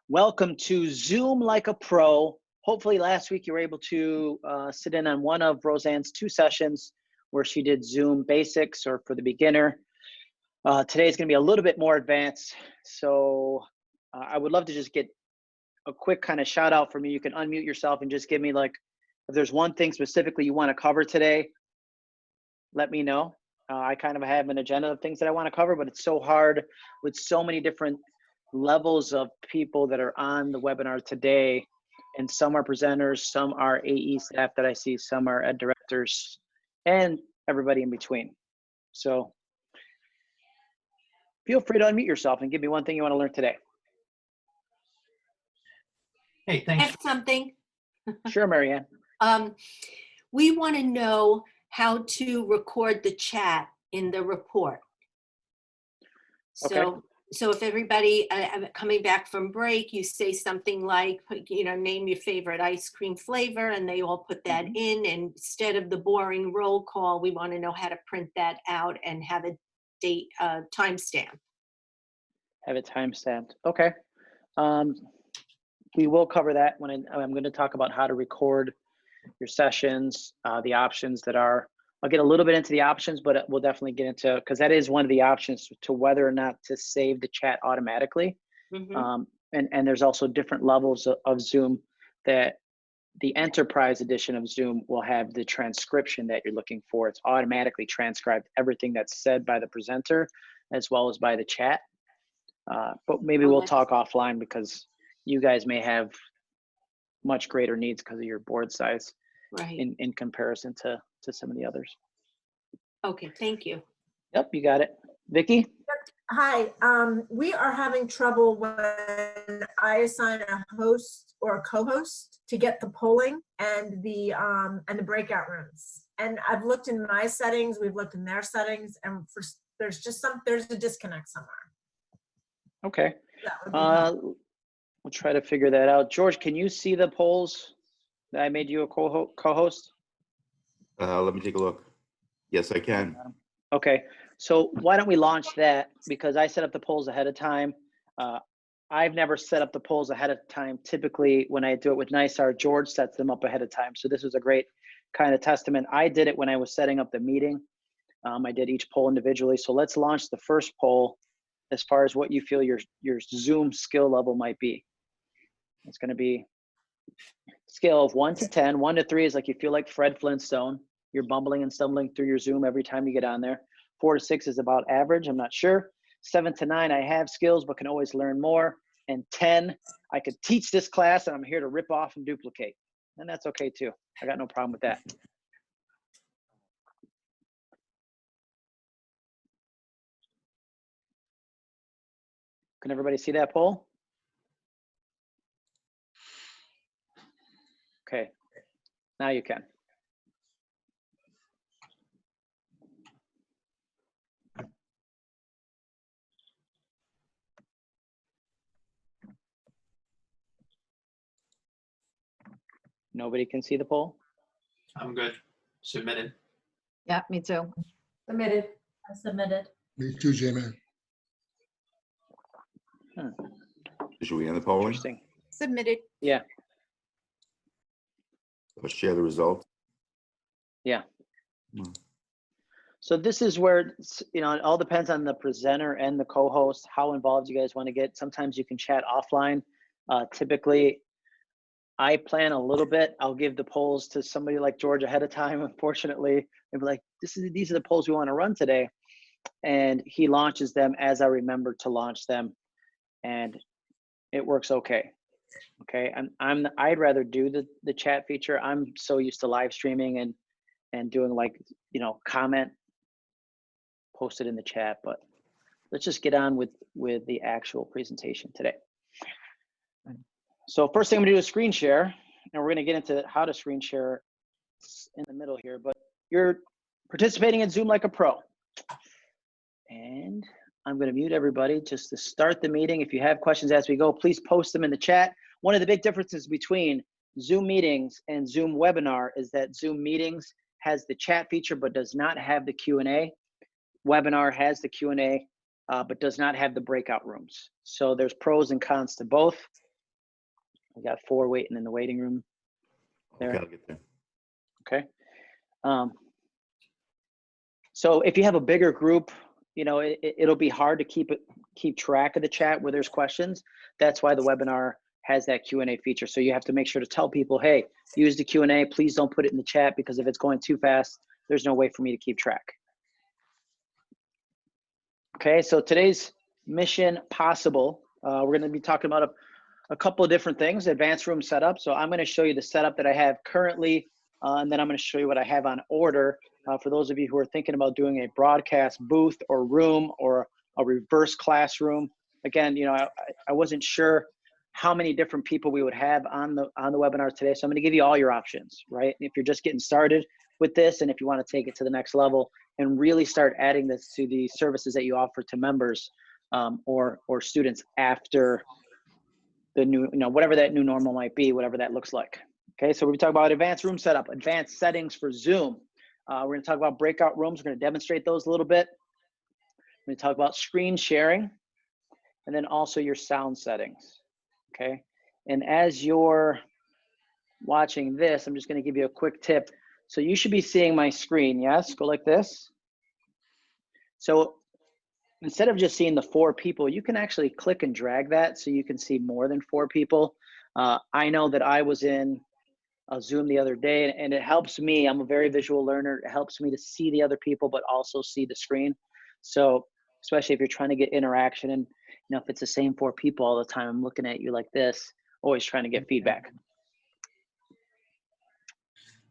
Welcome to Zoom Like a Pro. Hopefully last week you were able to sit in on one of Roseanne's 2 sessions where she did Zoom basics or for the beginner. Today is going to be a little bit more advanced. So I would love to just get a quick kind of shout out from you. You can unmute yourself and just give me like, if there's one thing specifically you want to cover today, let me know. I kind of have an agenda of things that I want to cover, but it's so hard with so many different levels of people that are on the webinar today. And some are presenters, some are AE staff that I see, some are ed directors, and everybody in between. So feel free to unmute yourself and give me one thing you want to learn today. Hey, I thanks. have something. Sure, Marianne. We want to know how to record the chat in the report. Okay. So if everybody coming back from break, you say something like, name your favorite ice cream flavor, and they all put that in. And instead of the boring roll call, we want to know how to print that out and have a date timestamp. Have it timestamped. Okay. We will cover that when I'm going to talk about how to record your sessions, the options that are. I'll get a little bit into the options, but we'll definitely get into, because that is one of the options to whether or not to save the chat automatically. And there's also different levels of Zoom that the enterprise edition of Zoom will have the transcription that you're looking for. It's automatically transcribed everything that's said by the presenter as well as by the chat. But maybe we'll talk offline because you guys may have much greater needs because of your board size, Right. in comparison to some of the others. Okay, thank you. Yep, you got it. Vicky? Hi, we are having trouble when I assign a host or a co-host to get the polling and the breakout rooms. And I've looked in my settings, we've looked in their settings, and there's a disconnect somewhere. Okay. That would be helpful. We'll try to figure that out. George, can you see the polls that I made you a co-host? Let me take a look. Yes, I can. Okay, so why don't we launch that, because I set up the polls ahead of time. I've never set up the polls ahead of time. Typically, when I do it with NISAR, George sets them up ahead of time. So this was a great kind of testament. I did it when I was setting up the meeting. I did each poll individually. So let's launch the first poll as far as what you feel your Zoom skill level might be. It's going to be scale of 1 to 10. 1 to 3 is like you feel like Fred Flintstone. You're bumbling and stumbling through your Zoom every time you get on there. 4 to 6 is about average. I'm not sure. 7 to 9, I have skills but can always learn more. And 10, I could teach this class and I'm here to rip off and duplicate. And that's okay too. I got no problem with that. Can everybody see that poll? Okay, now you can. Nobody can see the poll? I'm good. Submitted. Yeah, me too. Submitted. I submitted. Me too, JMan. Should we end the polling? Interesting. Submitted. Yeah. Let's share the results. Yeah. So this is where, it all depends on the presenter and the co-host, how involved you guys want to get. Sometimes you can chat offline. Typically, I plan a little bit. I'll give the polls to somebody like George ahead of time, unfortunately. And be like, these are the polls we want to run today. And he launches them as I remember to launch them. And it works okay. Okay, I'd rather do the chat feature. I'm so used to live streaming and doing comment, post it in the chat, but let's just get on with the actual presentation today. So first thing I'm gonna do is screen share, and we're gonna get into how to screen share in the middle here, but you're participating in Zoom Like a Pro. And I'm gonna mute everybody just to start the meeting. If you have questions as we go, please post them in the chat. One of the big differences between Zoom meetings and Zoom webinar is that Zoom meetings has the chat feature but does not have the Q&A. Webinar has the Q&A but does not have the breakout rooms. So there's pros and cons to both. We got 4 waiting in the waiting room there. Okay, I'll get there. Okay. So if you have a bigger group, you know, it'll be hard to keep track of the chat where there's questions. That's why the webinar has that Q&A feature. So you have to make sure to tell people, hey, use the Q&A. Please don't put it in the chat, because if it's going too fast, there's no way for me to keep track. Okay, so today's mission possible. We're going to be talking about a couple of different things, advanced room setup. So I'm going to show you the setup that I have currently, and then I'm going to show you what I have on order for those of you who are thinking about doing a broadcast booth or room or a reverse classroom. Again, you know, I wasn't sure how many different people we would have on the webinar today. So I'm going to give you all your options, right? If you're just getting started with this, and if you want to take it to the next level and really start adding this to the services that you offer to members or students after the new, you know, whatever that new normal might be, whatever that looks like. Okay, so we're going to talk about advanced room setup, advanced settings for Zoom. We're going to talk about breakout rooms. We're going to demonstrate those a little bit. We're going to talk about screen sharing, and then also your sound settings. Okay, and as you're watching this, I'm just going to give you a quick tip. So you should be seeing my screen. Yes, go like this. So instead of just seeing the 4 people, you can actually click and drag that so you can see more than 4 people. I know that I was in a Zoom the other day, and it helps me. I'm a very visual learner. It helps me to see the other people, but also see the screen. So especially if you're trying to get interaction, and you know, if it's the same 4 people all the time, I'm looking at you like this, always trying to get feedback.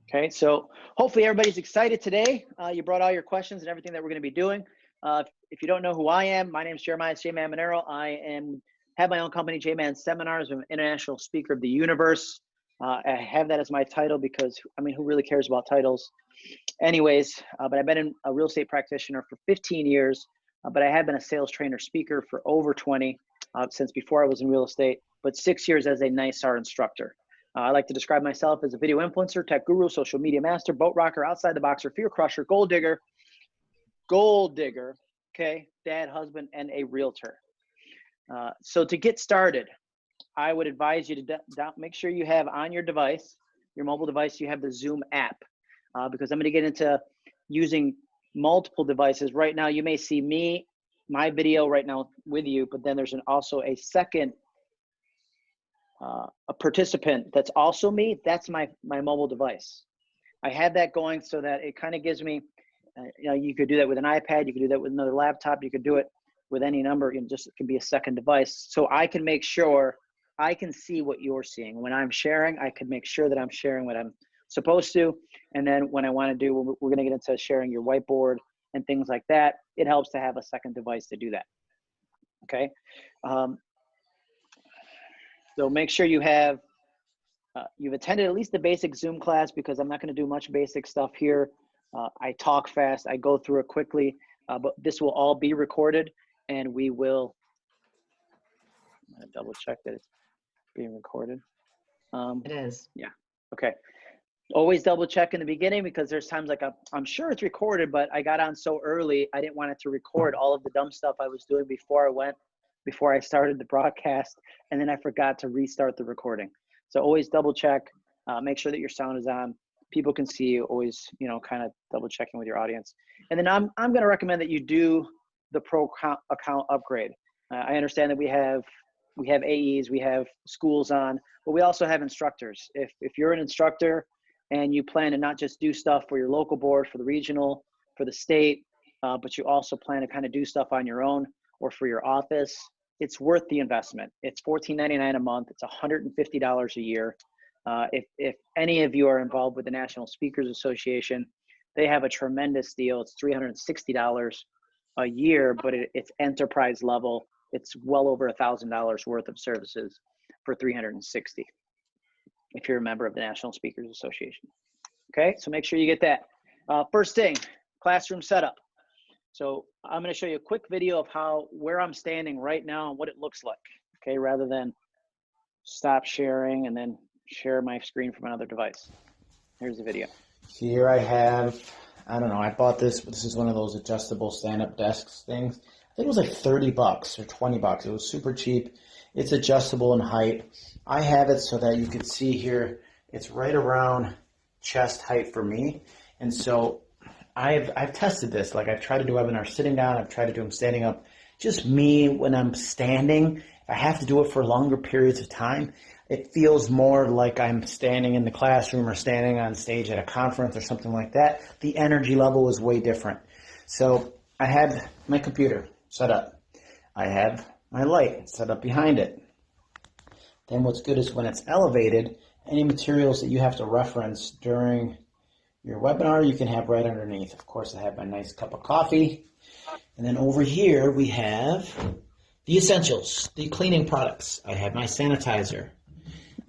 Okay, so hopefully everybody's excited today. You brought all your questions and everything that we're going to be doing. If you don't know who I am, my name is Jeremiah. It's JMan Monero. I have my own company, JMan Seminars. I'm an international speaker of the universe. I have that as my title because, I mean, who really cares about titles? Anyways, but I've been a real estate practitioner for 15 years, but I have been a sales trainer speaker for over 20 since before I was in real estate, but 6 years as a NISAR instructor. I like to describe myself as a video influencer, tech guru, social media master, boat rocker, outside the boxer, fear crusher, gold digger, okay, dad, husband, and a realtor. So to get started, I would advise you to make sure you have on your device, your mobile device, you have the Zoom app, because I'm going to get into using multiple devices. Right now, you may see my video right now with you, but then there's also a second a participant that's also me. That's my mobile device. I have that going so that it kind of gives me, you know, you could do that with an iPad, you could do that with another laptop, you could do it with any number, it can be a second device. So I can make sure I can see what you're seeing. When I'm sharing, I can make sure that I'm sharing what I'm supposed to. And then when I want to do, we're going to get into sharing your whiteboard and things like that. It helps to have a second device to do that. Okay. So make sure you have, you've attended at least the basic Zoom class, because I'm not going to do much basic stuff here. I talk fast, I go through it quickly, but this will all be recorded, and we will, I'm going to double check that it's being recorded. It is. Yeah, okay. Always double check in the beginning, because there's times like I'm sure it's recorded, but I got on so early, I didn't want it to record all of the dumb stuff I was doing before I started the broadcast, and then I forgot to restart the recording. So always double check, make sure that your sound is on, people can see you, always, you know, kind of double checking with your audience. And then I'm going to recommend that you do the pro account upgrade. I understand that we have AEs, we have schools on, but we also have instructors. If you're an instructor and you plan to not just do stuff for your local board, for the regional, for the state, but you also plan to kind of do stuff on your own or for your office, it's worth the investment. It's $14.99 a month. It's $150 a year. If any of you are involved with the National Speakers Association, they have a tremendous deal. It's $360 a year, but it's enterprise level. It's well over $1,000 worth of services for $360 if you're a member of the National Speakers Association. Okay, so make sure you get that. First thing, classroom setup. So I'm going to show you a quick video of where I'm standing right now and what it looks like, okay, rather than stop sharing and then share my screen from another device. Here's the video. Here I have, I don't know, I bought this, but this is one of those adjustable stand-up desks things. I think it was like 30 bucks or 20 bucks. It was super cheap. It's adjustable in height. I have it so that you can see here, it's right around chest height for me. And so I've tested this. Like I've tried to do webinars sitting down. I've tried to do them standing up. Just me when I'm standing, if I have to do it for longer periods of time, it feels more like I'm standing in the classroom or standing on stage at a conference or something like that. The energy level is way different. So I have my computer set up. I have my light set up behind it. Then what's good is when it's elevated, any materials that you have to reference during your webinar, you can have right underneath. Of course, I have my nice cup of coffee. And then over here, we have the essentials, the cleaning products. I have my sanitizer.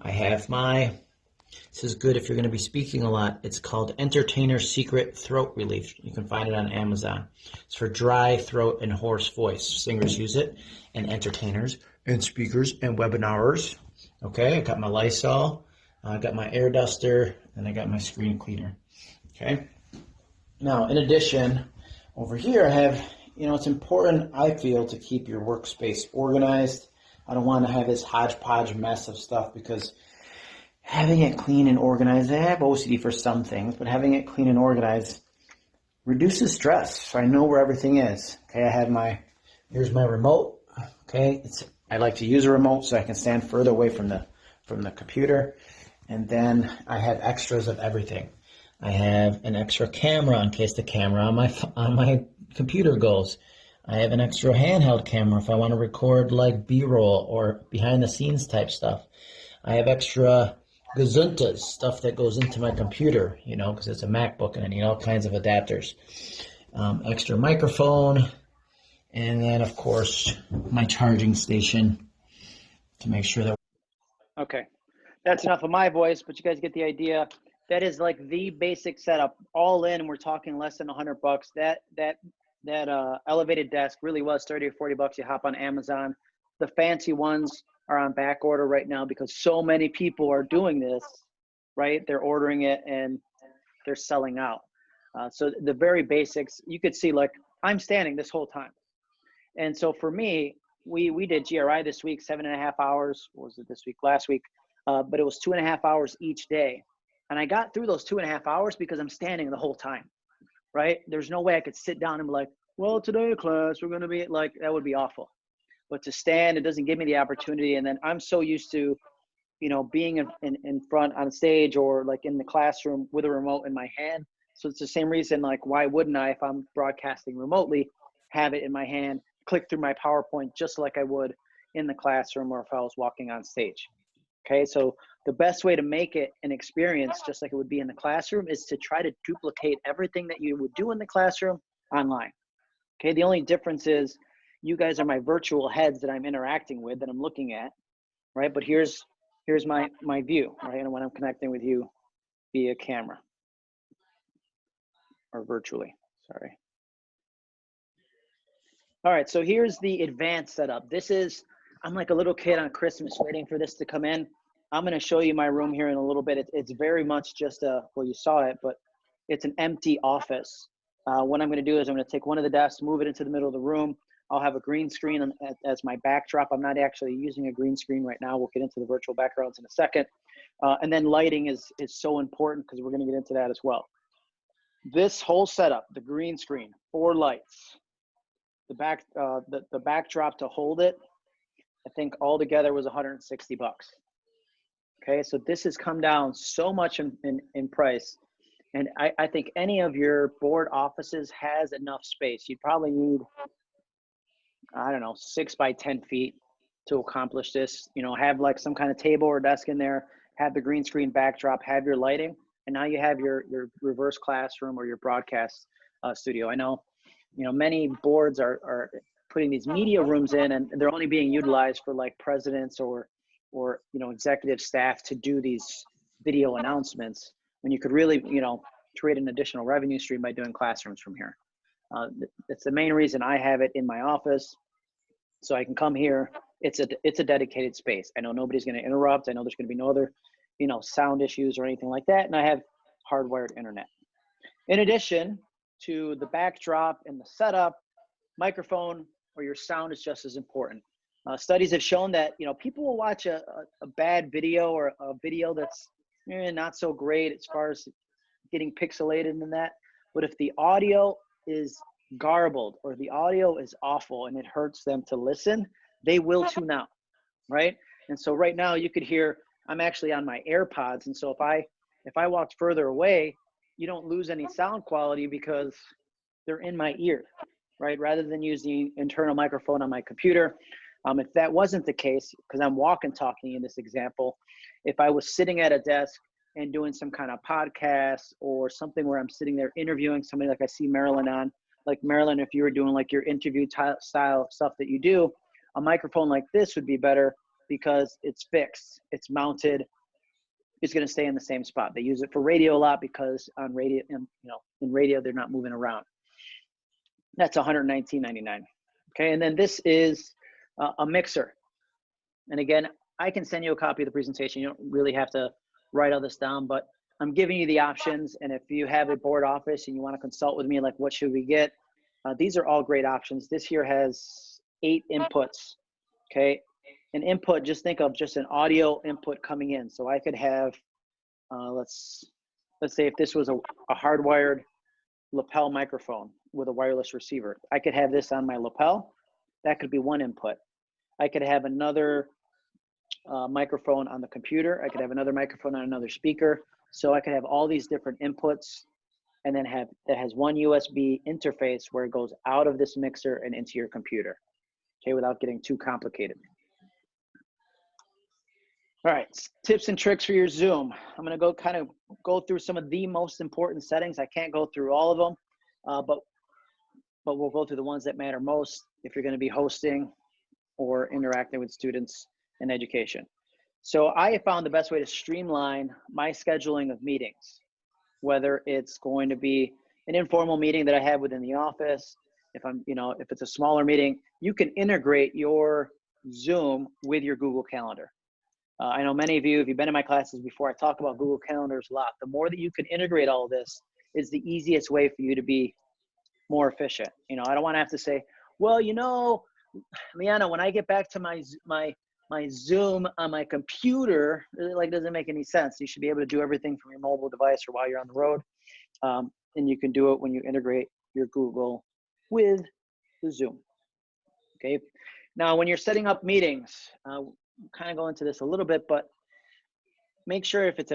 I have this is good if you're going to be speaking a lot. It's called Entertainer Secret Throat Relief. You can find it on Amazon. It's for dry throat and hoarse voice. Singers use it, and entertainers, and speakers, and webinars. Okay, I got my Lysol. I got my air duster, and I got my screen cleaner. Okay. Now, in addition, over here I have, it's important, I feel, to keep your workspace organized. I don't want to have this hodgepodge mess of stuff because having it clean and organized, I have OCD for some things, but having it clean and organized reduces stress. So I know where everything is. Okay, here's my remote. Okay, I like to use a remote so I can stand further away from the computer. And then I have extras of everything. I have an extra camera in case the camera on my computer goes. I have an extra handheld camera if I want to record like B-roll or behind the scenes type stuff. I have extra gazuntas, stuff that goes into my computer, because it's a MacBook and I need all kinds of adapters. Extra microphone, and then of course my charging station to make sure that. Okay, that's enough of my voice, but you guys get the idea. That is like the basic setup, all in. We're talking less than $100. That elevated desk really was 30 or 40 bucks. You hop on Amazon. The fancy ones are on back order right now because so many people are doing this, right? They're ordering it and they're selling out. So the very basics, you could see, like, I'm standing this whole time. And so for me, we did GRI this week, 7.5 hours. What was it this week? Last week. But it was 2.5 hours each day. And I got through those 2.5 hours because I'm standing the whole time, right? There's no way I could sit down and be like, well, today class, we're going to be like, that would be awful. But to stand, it doesn't give me the opportunity. And then I'm so used to, being in front on stage or like in the classroom with a remote in my hand. So it's the same reason, like, why wouldn't I, if I'm broadcasting remotely, have it in my hand, click through my PowerPoint just like I would in the classroom or if I was walking on stage. Okay, so the best way to make it an experience, just like it would be in the classroom, is to try to duplicate everything that you would do in the classroom online. Okay, the only difference is you guys are my virtual heads that I'm interacting with, that I'm looking at, right? But here's my view, right? And when I'm connecting with you via camera or virtually, sorry. All right, so here's the advanced setup. I'm like a little kid on Christmas waiting for this to come in. I'm going to show you my room here in a little bit. It's very much just well, you saw it, but it's an empty office. What I'm going to do is I'm going to take one of the desks, move it into the middle of the room. I'll have a green screen as my backdrop. I'm not actually using a green screen right now. We'll get into the virtual backgrounds in a second. And then lighting is so important because we're going to get into that as well. This whole setup, the green screen, 4 lights, the backdrop to hold it, I think altogether was 160 bucks. Okay, so this has come down so much in price. And I think any of your board offices has enough space. You'd probably need, I don't know, 6 by 10 feet to accomplish this. Have like some kind of table or desk in there, have the green screen backdrop, have your lighting, and now you have your reverse classroom or your broadcast studio. I know, many boards are putting these media rooms in, and they're only being utilized for like presidents or executive staff to do these video announcements, when you could really create an additional revenue stream by doing classrooms from here. It's the main reason I have it in my office, so I can come here. It's a dedicated space. I know nobody's going to interrupt. I know there's going to be no other sound issues or anything like that, and I have hardwired internet. In addition to the backdrop and the setup, microphone or your sound is just as important. Studies have shown that, people will watch a bad video or a video that's not so great as far as getting pixelated and that. But if the audio is garbled or the audio is awful and it hurts them to listen, they will tune out, right? And so right now you could hear, I'm actually on my AirPods. And so if I walked further away, you don't lose any sound quality because they're in my ear, right? Rather than using the internal microphone on my computer. If that wasn't the case, because I'm walking talking in this example, if I was sitting at a desk and doing some kind of podcast or something where I'm sitting there interviewing somebody like I see Marilyn on, like Marilyn, if you were doing like your interview style stuff that you do, a microphone like this would be better because it's fixed, it's mounted, it's going to stay in the same spot. They use it for radio a lot because on radio, in radio, they're not moving around. That's $119.99. Okay, and then this is a mixer. And again, I can send you a copy of the presentation. You don't really have to write all this down, but I'm giving you the options. And if you have a board office and you want to consult with me, like what should we get? These are all great options. This here has 8 inputs, okay? An input, just think of just an audio input coming in. So I could have, let's say if this was a hardwired lapel microphone with a wireless receiver, I could have this on my lapel. That could be one input. I could have another microphone on the computer. I could have another microphone on another speaker. So I could have all these different inputs and then that has one USB interface where it goes out of this mixer and into your computer, okay, without getting too complicated. All right, tips and tricks for your Zoom. I'm gonna go through some of the most important settings. I can't go through all of them, but we'll go through the ones that matter most if you're gonna be hosting or interacting with students in education. So I have found the best way to streamline my scheduling of meetings, whether it's going to be an informal meeting that I have within the office. If it's a smaller meeting, you can integrate your Zoom with your Google Calendar. I know many of you, if you've been in my classes before, I talk about Google Calendars a lot. The more that you can integrate all of this is the easiest way for you to be more efficient. I don't want to have to say, well, Leanna, when I get back to my Zoom on my computer, it doesn't make any sense. You should be able to do everything from your mobile device or while you're on the road. And you can do it when you integrate your Google with the Zoom. Okay. Now, when you're setting up meetings, kind of go into this a little bit, but make sure if it's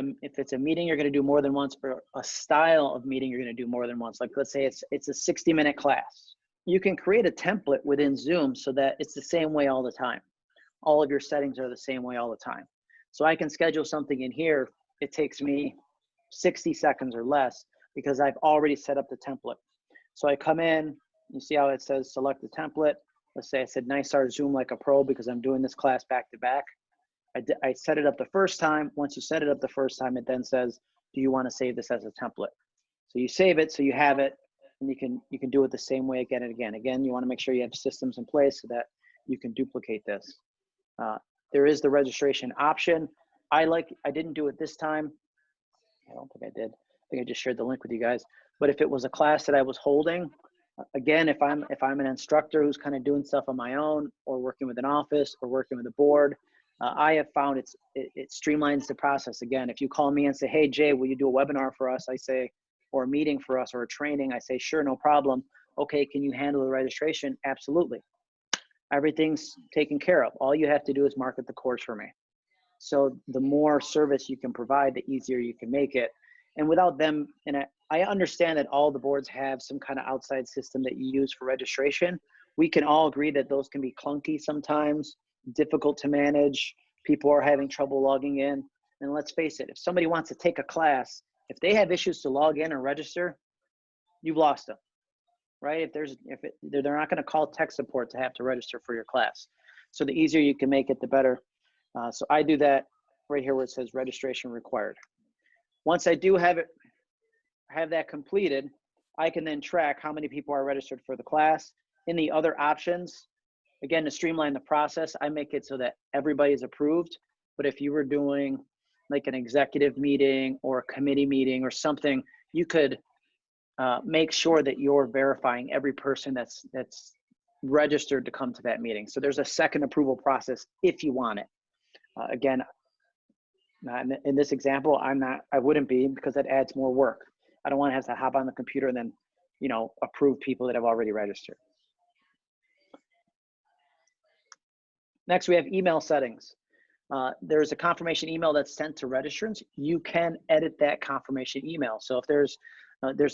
a meeting you're going to do more than once, or a style of meeting you're going to do more than once. Like let's say it's a 60-minute class. You can create a template within Zoom so that it's the same way all the time. All of your settings are the same way all the time. So I can schedule something in here. It takes me 60 seconds or less because I've already set up the template. So I come in, you see how it says select the template. Let's say I said NISAR Zoom like a pro because I'm doing this class back to back. I set it up the first time. Once you set it up the first time, it then says, do you want to save this as a template? So you save it so you have it, and you can do it the same way again and again. Again, you want to make sure you have systems in place so that you can duplicate this. There is the registration option. I didn't do it this time. I don't think I did. I think I just shared the link with you guys. But if it was a class that I was holding, again, if I'm an instructor who's kind of doing stuff on my own or working with an office or working with a board, I have found it streamlines the process. Again, if you call me and say, hey, Jay, will you do a webinar for us? I say, or a meeting for us or a training, I say, sure, no problem. Okay, can you handle the registration? Absolutely. Everything's taken care of. All you have to do is market the course for me. So the more service you can provide, the easier you can make it. And without them, and I understand that all the boards have some kind of outside system that you use for registration. We can all agree that those can be clunky sometimes, difficult to manage. People are having trouble logging in. And let's face it, if somebody wants to take a class, if they have issues to log in or register, you've lost them, right? They're not going to call tech support to have to register for your class. So the easier you can make it, the better. So I do that right here where it says registration required. Once I do have that completed, I can then track how many people are registered for the class. In the other options, again, to streamline the process, I make it so that everybody is approved. But if you were doing like an executive meeting or a committee meeting or something, you could make sure that you're verifying every person that's registered to come to that meeting. So there's a second approval process if you want it. Again, in this example, I wouldn't be, because that adds more work. I don't want to have to hop on the computer and then, you know, approve people that have already registered. Next, we have email settings. There's a confirmation email that's sent to registrants. You can edit that confirmation email. So if there's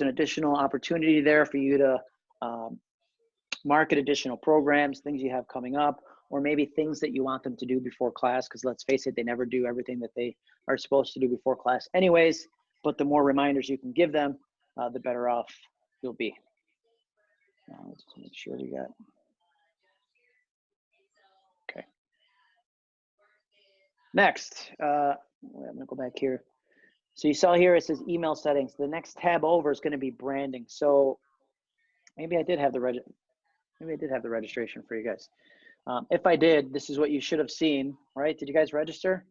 an additional opportunity there for you to market additional programs, things you have coming up, or maybe things that you want them to do before class, because let's face it, they never do everything that they are supposed to do before class anyways, but the more reminders you can give them, the better off you'll be. Let's just make sure we got. Okay. Next, I'm gonna go back here. So you saw here, it says email settings. The next tab over is gonna be branding. So maybe I did have the registration for you guys. If I did, this is what you should have seen, right? Did you guys register?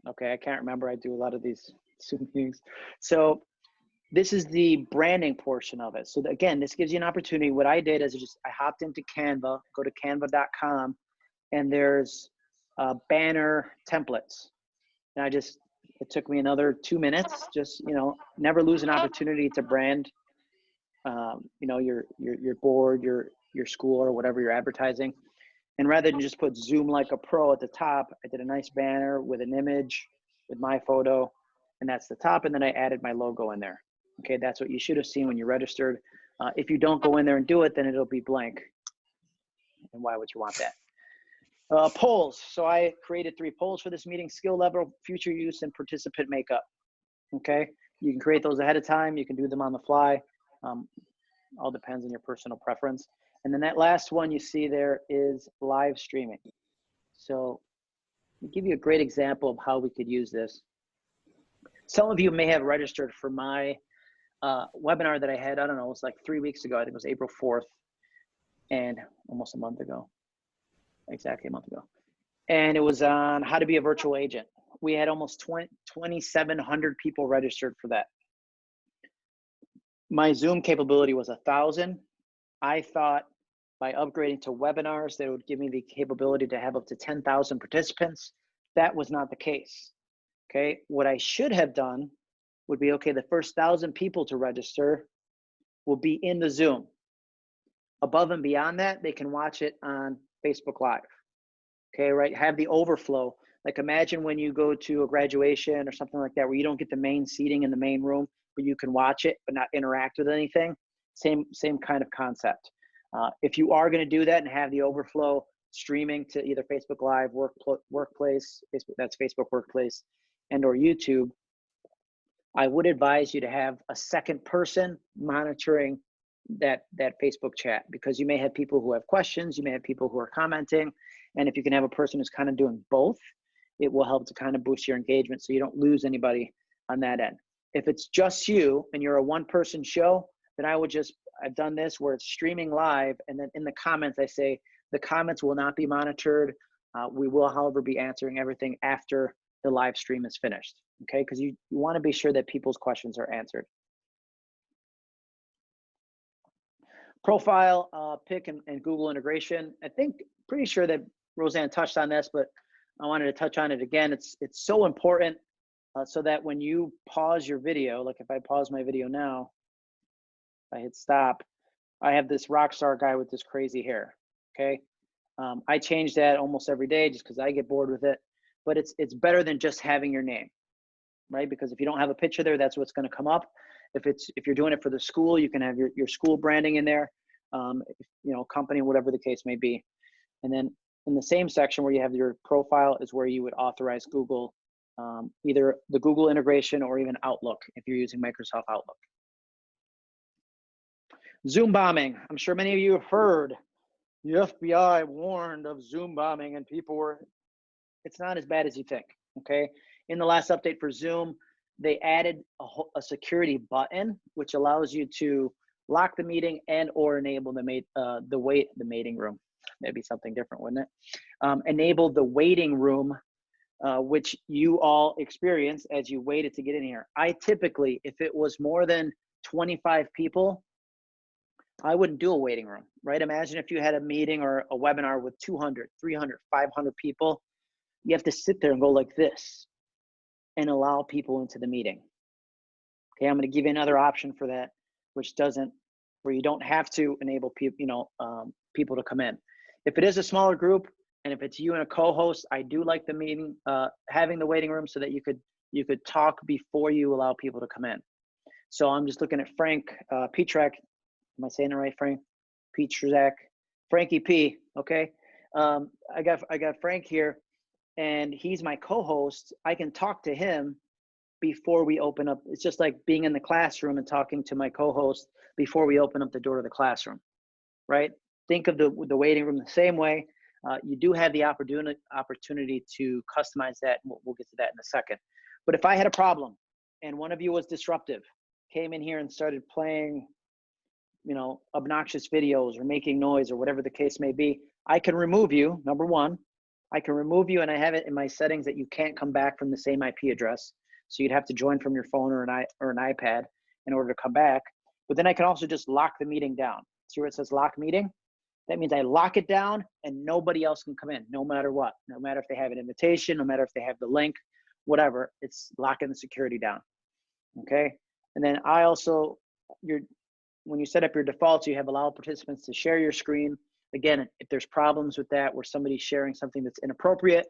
Okay, I can't remember. I do a lot of these Zoom meetings. So this is the branding portion of it. So again, this gives you an opportunity. What I did is I hopped into Canva, go to canva.com, and there's banner templates. And it took me another 2 minutes, just, you know, never lose an opportunity to brand, you know, your board, your school, or whatever you're advertising. And rather than just put Zoom like a pro at the top, I did a nice banner with an image with my photo, and that's the top. And then I added my logo in there. Okay, that's what you should have seen when you registered. If you don't go in there and do it, then it'll be blank. And why would you want that? Polls. So I created 3 polls for this meeting: skill level, future use, and participant makeup. Okay, you can create those ahead of time. You can do them on the fly. All depends on your personal preference. And then that last one you see there is live streaming. So I'll give you a great example of how we could use this. Some of you may have registered for my webinar that I had, I don't know, it was like 3 weeks ago. I think it was April 4th, and almost a month ago, exactly a month ago. And it was on how to be a virtual agent. We had almost 2,700 people registered for that. My Zoom capability was 1,000. I thought by upgrading to webinars, that would give me the capability to have up to 10,000 participants. That was not the case. Okay, what I should have done would be, okay, the first 1,000 people to register will be in the Zoom. Above and beyond that, they can watch it on Facebook Live. Okay, right, have the overflow. Like imagine when you go to a graduation or something like that, where you don't get the main seating in the main room, but you can watch it but not interact with anything. Same kind of concept. If you are going to do that and have the overflow streaming to either Facebook Live, Workplace, that's Facebook Workplace, and or YouTube, I would advise you to have a second person monitoring that Facebook chat, because you may have people who have questions, you may have people who are commenting, and if you can have a person who's kind of doing both, it will help to kind of boost your engagement so you don't lose anybody on that end. If it's just you and you're a one-person show, then I've done this where it's streaming live, and then in the comments I say, the comments will not be monitored. We will, however, be answering everything after the live stream is finished, okay? Because you want to be sure that people's questions are answered. Profile, pick, and Google integration. I think, pretty sure that Roseanne touched on this, but I wanted to touch on it again. It's so important so that when you pause your video, like if I pause my video now, if I hit stop, I have this rock star guy with this crazy hair, okay? I change that almost every day just because I get bored with it, but it's better than just having your name, right? Because if you don't have a picture there, that's what's going to come up. If you're doing it for the school, you can have your school branding in there, you know, company, whatever the case may be. And then in the same section where you have your profile is where you would authorize Google, either the Google integration or even Outlook if you're using Microsoft Outlook. Zoom bombing. I'm sure many of you have heard the FBI warned of Zoom bombing, and it's not as bad as you think, okay? In the last update for Zoom, they added a security button, which allows you to lock the meeting and or enable the waiting room. That'd be something different, wouldn't it? Enable the waiting room, which you all experience as you waited to get in here. I typically, if it was more than 25 people, I wouldn't do a waiting room, right? Imagine if you had a meeting or a webinar with 200, 300, 500 people. You have to sit there and go like this and allow people into the meeting. Okay, I'm going to give you another option for that, which doesn't, where you don't have to enable people, people to come in. If it is a smaller group, and if it's you and a co-host, I do like the meeting, having the waiting room so that you could talk before you allow people to come in. So I'm just looking at Frank Petrak. Am I saying it right, Frank? Petrak, Frankie P. Okay, I got Frank here, and he's my co-host. I can talk to him before we open up. It's just like being in the classroom and talking to my co-host before we open up the door to the classroom, right? Think of the waiting room the same way. You do have the opportunity to customize that. We'll get to that in a second. But if I had a problem and one of you was disruptive, came in here and started playing, obnoxious videos or making noise or whatever the case may be, I can remove you, number one. I can remove you, and I have it in my settings that you can't come back from the same IP address. So you'd have to join from your phone or an iPad in order to come back. But then I can also just lock the meeting down. See where it says lock meeting? That means I lock it down and nobody else can come in, no matter what. No matter if they have an invitation, no matter if they have the link, whatever, it's locking the security down. Okay? And then I also, when you set up your defaults, you have allow participants to share your screen. Again, if there's problems with that where somebody's sharing something that's inappropriate,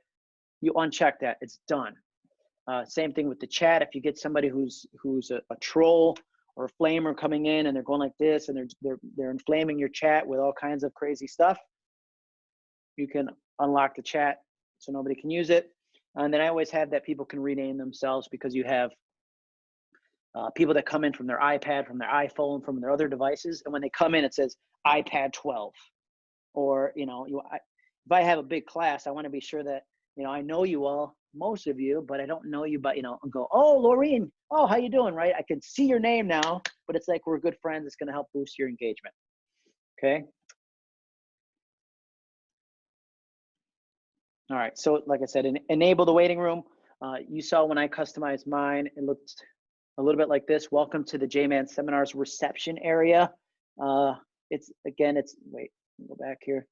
you uncheck that, it's done. Same thing with the chat. If you get somebody who's a troll or a flamer coming in and they're going like this and they're inflaming your chat with all kinds of crazy stuff, you can unlock the chat so nobody can use it. And then I always have that people can rename themselves, because you have people that come in from their iPad, from their iPhone, from their other devices, and when they come in it says iPad 12. Or if I have a big class, I want to be sure that I know you all, most of you, but I don't know you, but and go, oh, Laureen, oh, how you doing, right? I can see your name now, but it's like we're good friends. It's going to help boost your engagement. Okay. All right. So like I said, enable the waiting room. You saw when I customized mine, it looked a little bit like this. Welcome to the JMan Seminars reception area. Wait, go back here.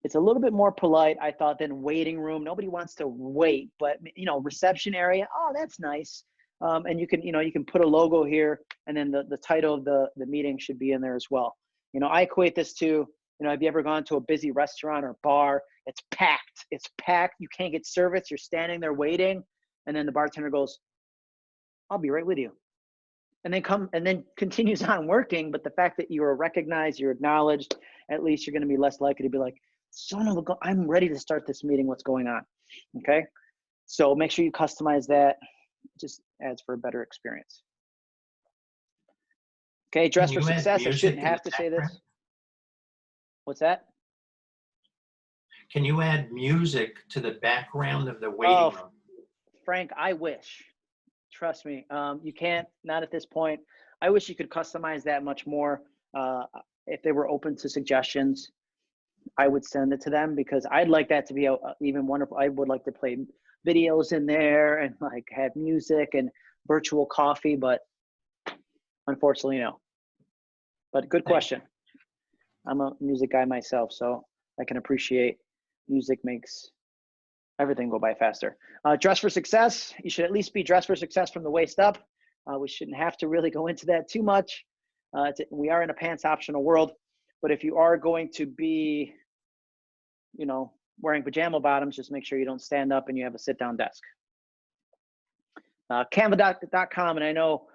It's a little bit more polite, I thought, than waiting room. Nobody wants to wait, but reception area. Oh, that's nice. And you can put a logo here, and then the title of the meeting should be in there as well. I equate this to, have you ever gone to a busy restaurant or bar? It's packed. It's packed. You can't get service. You're standing there waiting, and then the bartender goes, "I'll be right with you," and then continues on working. But the fact that you are recognized, you're acknowledged, at least you're going to be less likely to be like, son of a gun, I'm ready to start this meeting. What's going on? Okay. So make sure you customize that. It just adds for a better experience. Okay. Dress for success. I shouldn't have to say this. What's that? Can you add music to the background of the waiting room? Frank, I wish. Trust me. You can't, not at this point. I wish you could customize that much more. If they were open to suggestions, I would send it to them, because I'd like that to be even wonderful. I would like to play videos in there and like have music and virtual coffee, but unfortunately, no. But good question. I'm a music guy myself, so I can appreciate music makes everything go by faster. Dress for success. You should at least be dressed for success from the waist up. We shouldn't have to really go into that too much. We are in a pants optional world, but if you are going to be, wearing pajama bottoms, just make sure you don't stand up and you have a sit down desk. Canva.com, and I know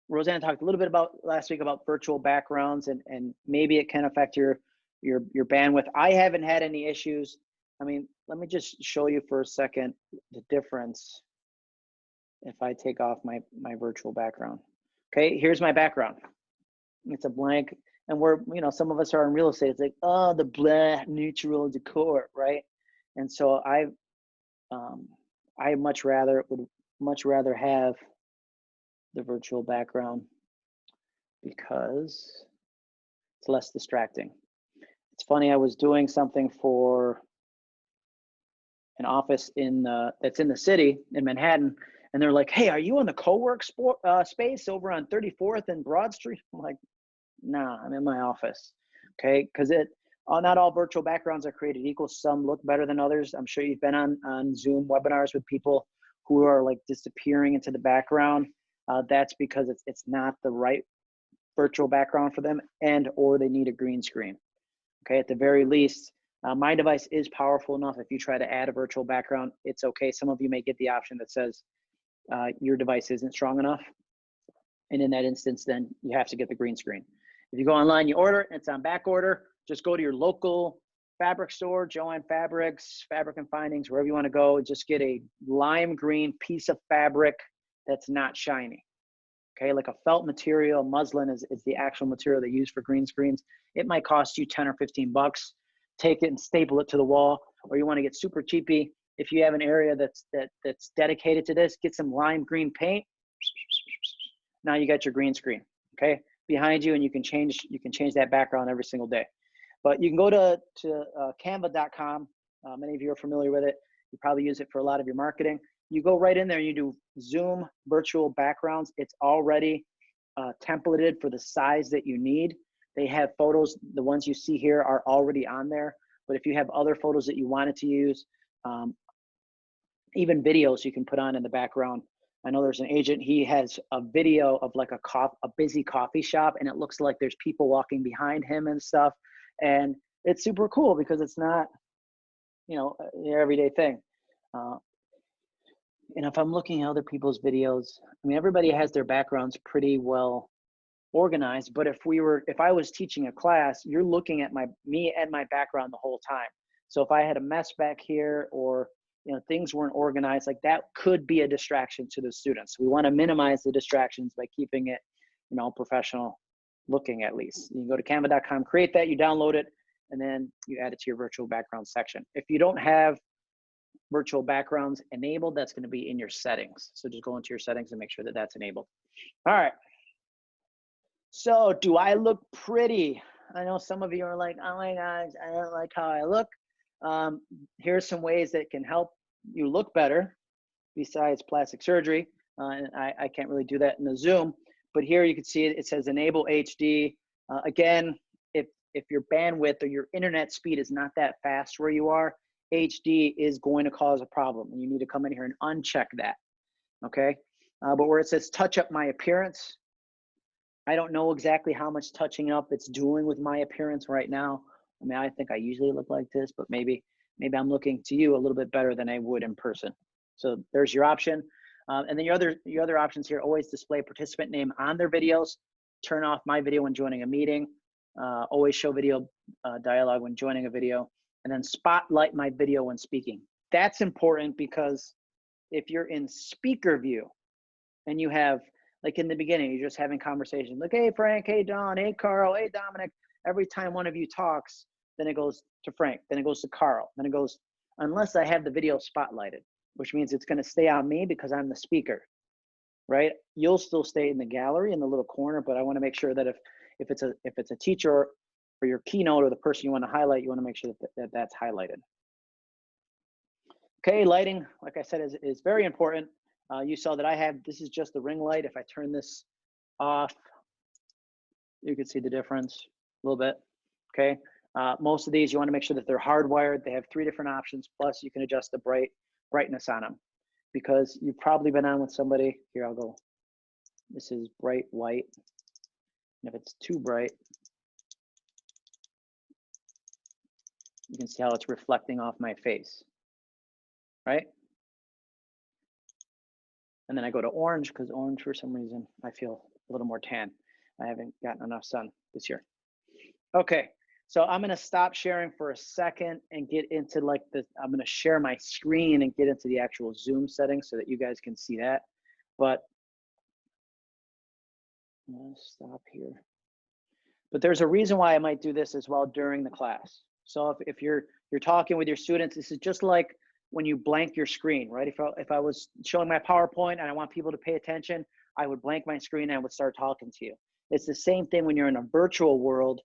Roseanne talked a little bit about last week about virtual backgrounds, and maybe it can affect your bandwidth. I haven't had any issues. I mean, let me just show you for a second the difference if I take off my virtual background. Okay, here's my background. It's a blank, and we're, some of us are in real estate. It's like, oh, the blah neutral decor, right? And so I would much rather have the virtual background because it's less distracting. It's funny, I was doing something for an office that's in the city in Manhattan, and they're like, "Hey, are you on the co-work space over on 34th and Broad Street?" I'm like, Nah, I'm in my office. Okay, because not all virtual backgrounds are created equal. Some look better than others. I'm sure you've been on Zoom webinars with people who are like disappearing into the background. That's because it's not the right virtual background for them, and or they need a green screen. Okay, at the very least, my device is powerful enough. If you try to add a virtual background, it's okay. Some of you may get the option that says your device isn't strong enough. And in that instance, then you have to get the green screen. If you go online, you order it, it's on back order. Just go to your local fabric store, JMan Fabrics, Fabric and Findings, wherever you want to go. Just get a lime green piece of fabric that's not shiny. Okay, like a felt material, muslin is the actual material they use for green screens. It might cost you 10 or 15 bucks. Take it and staple it to the wall, or you want to get super cheapy. If you have an area that's dedicated to this, get some lime green paint. Now you got your green screen, okay, behind you, and you can change that background every single day. But you can go to canva.com. Many of you are familiar with it. You probably use it for a lot of your marketing. You go right in there and you do Zoom virtual backgrounds. It's already templated for the size that you need. They have photos. The ones you see here are already on there. But if you have other photos that you wanted to use, even videos you can put on in the background. I know there's an agent, he has a video of like a busy coffee shop, and it looks like there's people walking behind him and stuff. And it's super cool because it's not, your everyday thing. And if I'm looking at other people's videos, I mean, everybody has their backgrounds pretty well organized, but if I was teaching a class, you're looking at me and my background the whole time. So if I had a mess back here, or things weren't organized, like that could be a distraction to the students. We want to minimize the distractions by keeping it, professional looking at least. You can go to canva.com, create that, you download it, and then you add it to your virtual background section. If you don't have virtual backgrounds enabled, that's going to be in your settings. So just go into your settings and make sure that that's enabled. All right. So do I look pretty? I know some of you are like, oh my gosh, I don't like how I look. Here's some ways that can help you look better besides plastic surgery. And I can't really do that in the Zoom, but here you can see it says enable HD. Again, if your bandwidth or your internet speed is not that fast where you are, HD is going to cause a problem, and you need to come in here and uncheck that, okay? But where it says touch up my appearance, I don't know exactly how much touching up it's doing with my appearance right now. I mean, I think I usually look like this, but maybe I'm looking to you a little bit better than I would in person. So there's your option. And then your other options here, always display participant name on their videos, turn off my video when joining a meeting, always show video dialogue when joining a video, and then spotlight my video when speaking. That's important because if you're in speaker view and you have, like in the beginning, you're just having conversations like, hey, Frank, hey, Don, hey, Carl, hey, Dominic. Every time one of you talks, then it goes to Frank, then it goes to Carl, then it goes, unless I have the video spotlighted, which means it's going to stay on me because I'm the speaker, right? You'll still stay in the gallery in the little corner, but I want to make sure that if it's a teacher or your keynote or the person you want to highlight, you want to make sure that that's highlighted. Okay, lighting, like I said, is very important. You saw that this is just the ring light. If I turn this off, you can see the difference a little bit, okay? Most of these, you want to make sure that they're hardwired. They have 3 different options, plus you can adjust the brightness on them, because you've probably been on with somebody. Here, I'll go. This is bright white. And if it's too bright, you can see how it's reflecting off my face, right? And then I go to orange, because orange, for some reason, I feel a little more tan. I haven't gotten enough sun this year. Okay, so I'm gonna stop sharing for a second and get into I'm gonna share my screen and get into the actual Zoom settings so that you guys can see that. But I'm gonna stop here. But there's a reason why I might do this as well during the class. So if you're talking with your students, this is just like when you blank your screen, right? If I was showing my PowerPoint and I want people to pay attention, I would blank my screen and I would start talking to you. It's the same thing when you're in a virtual world,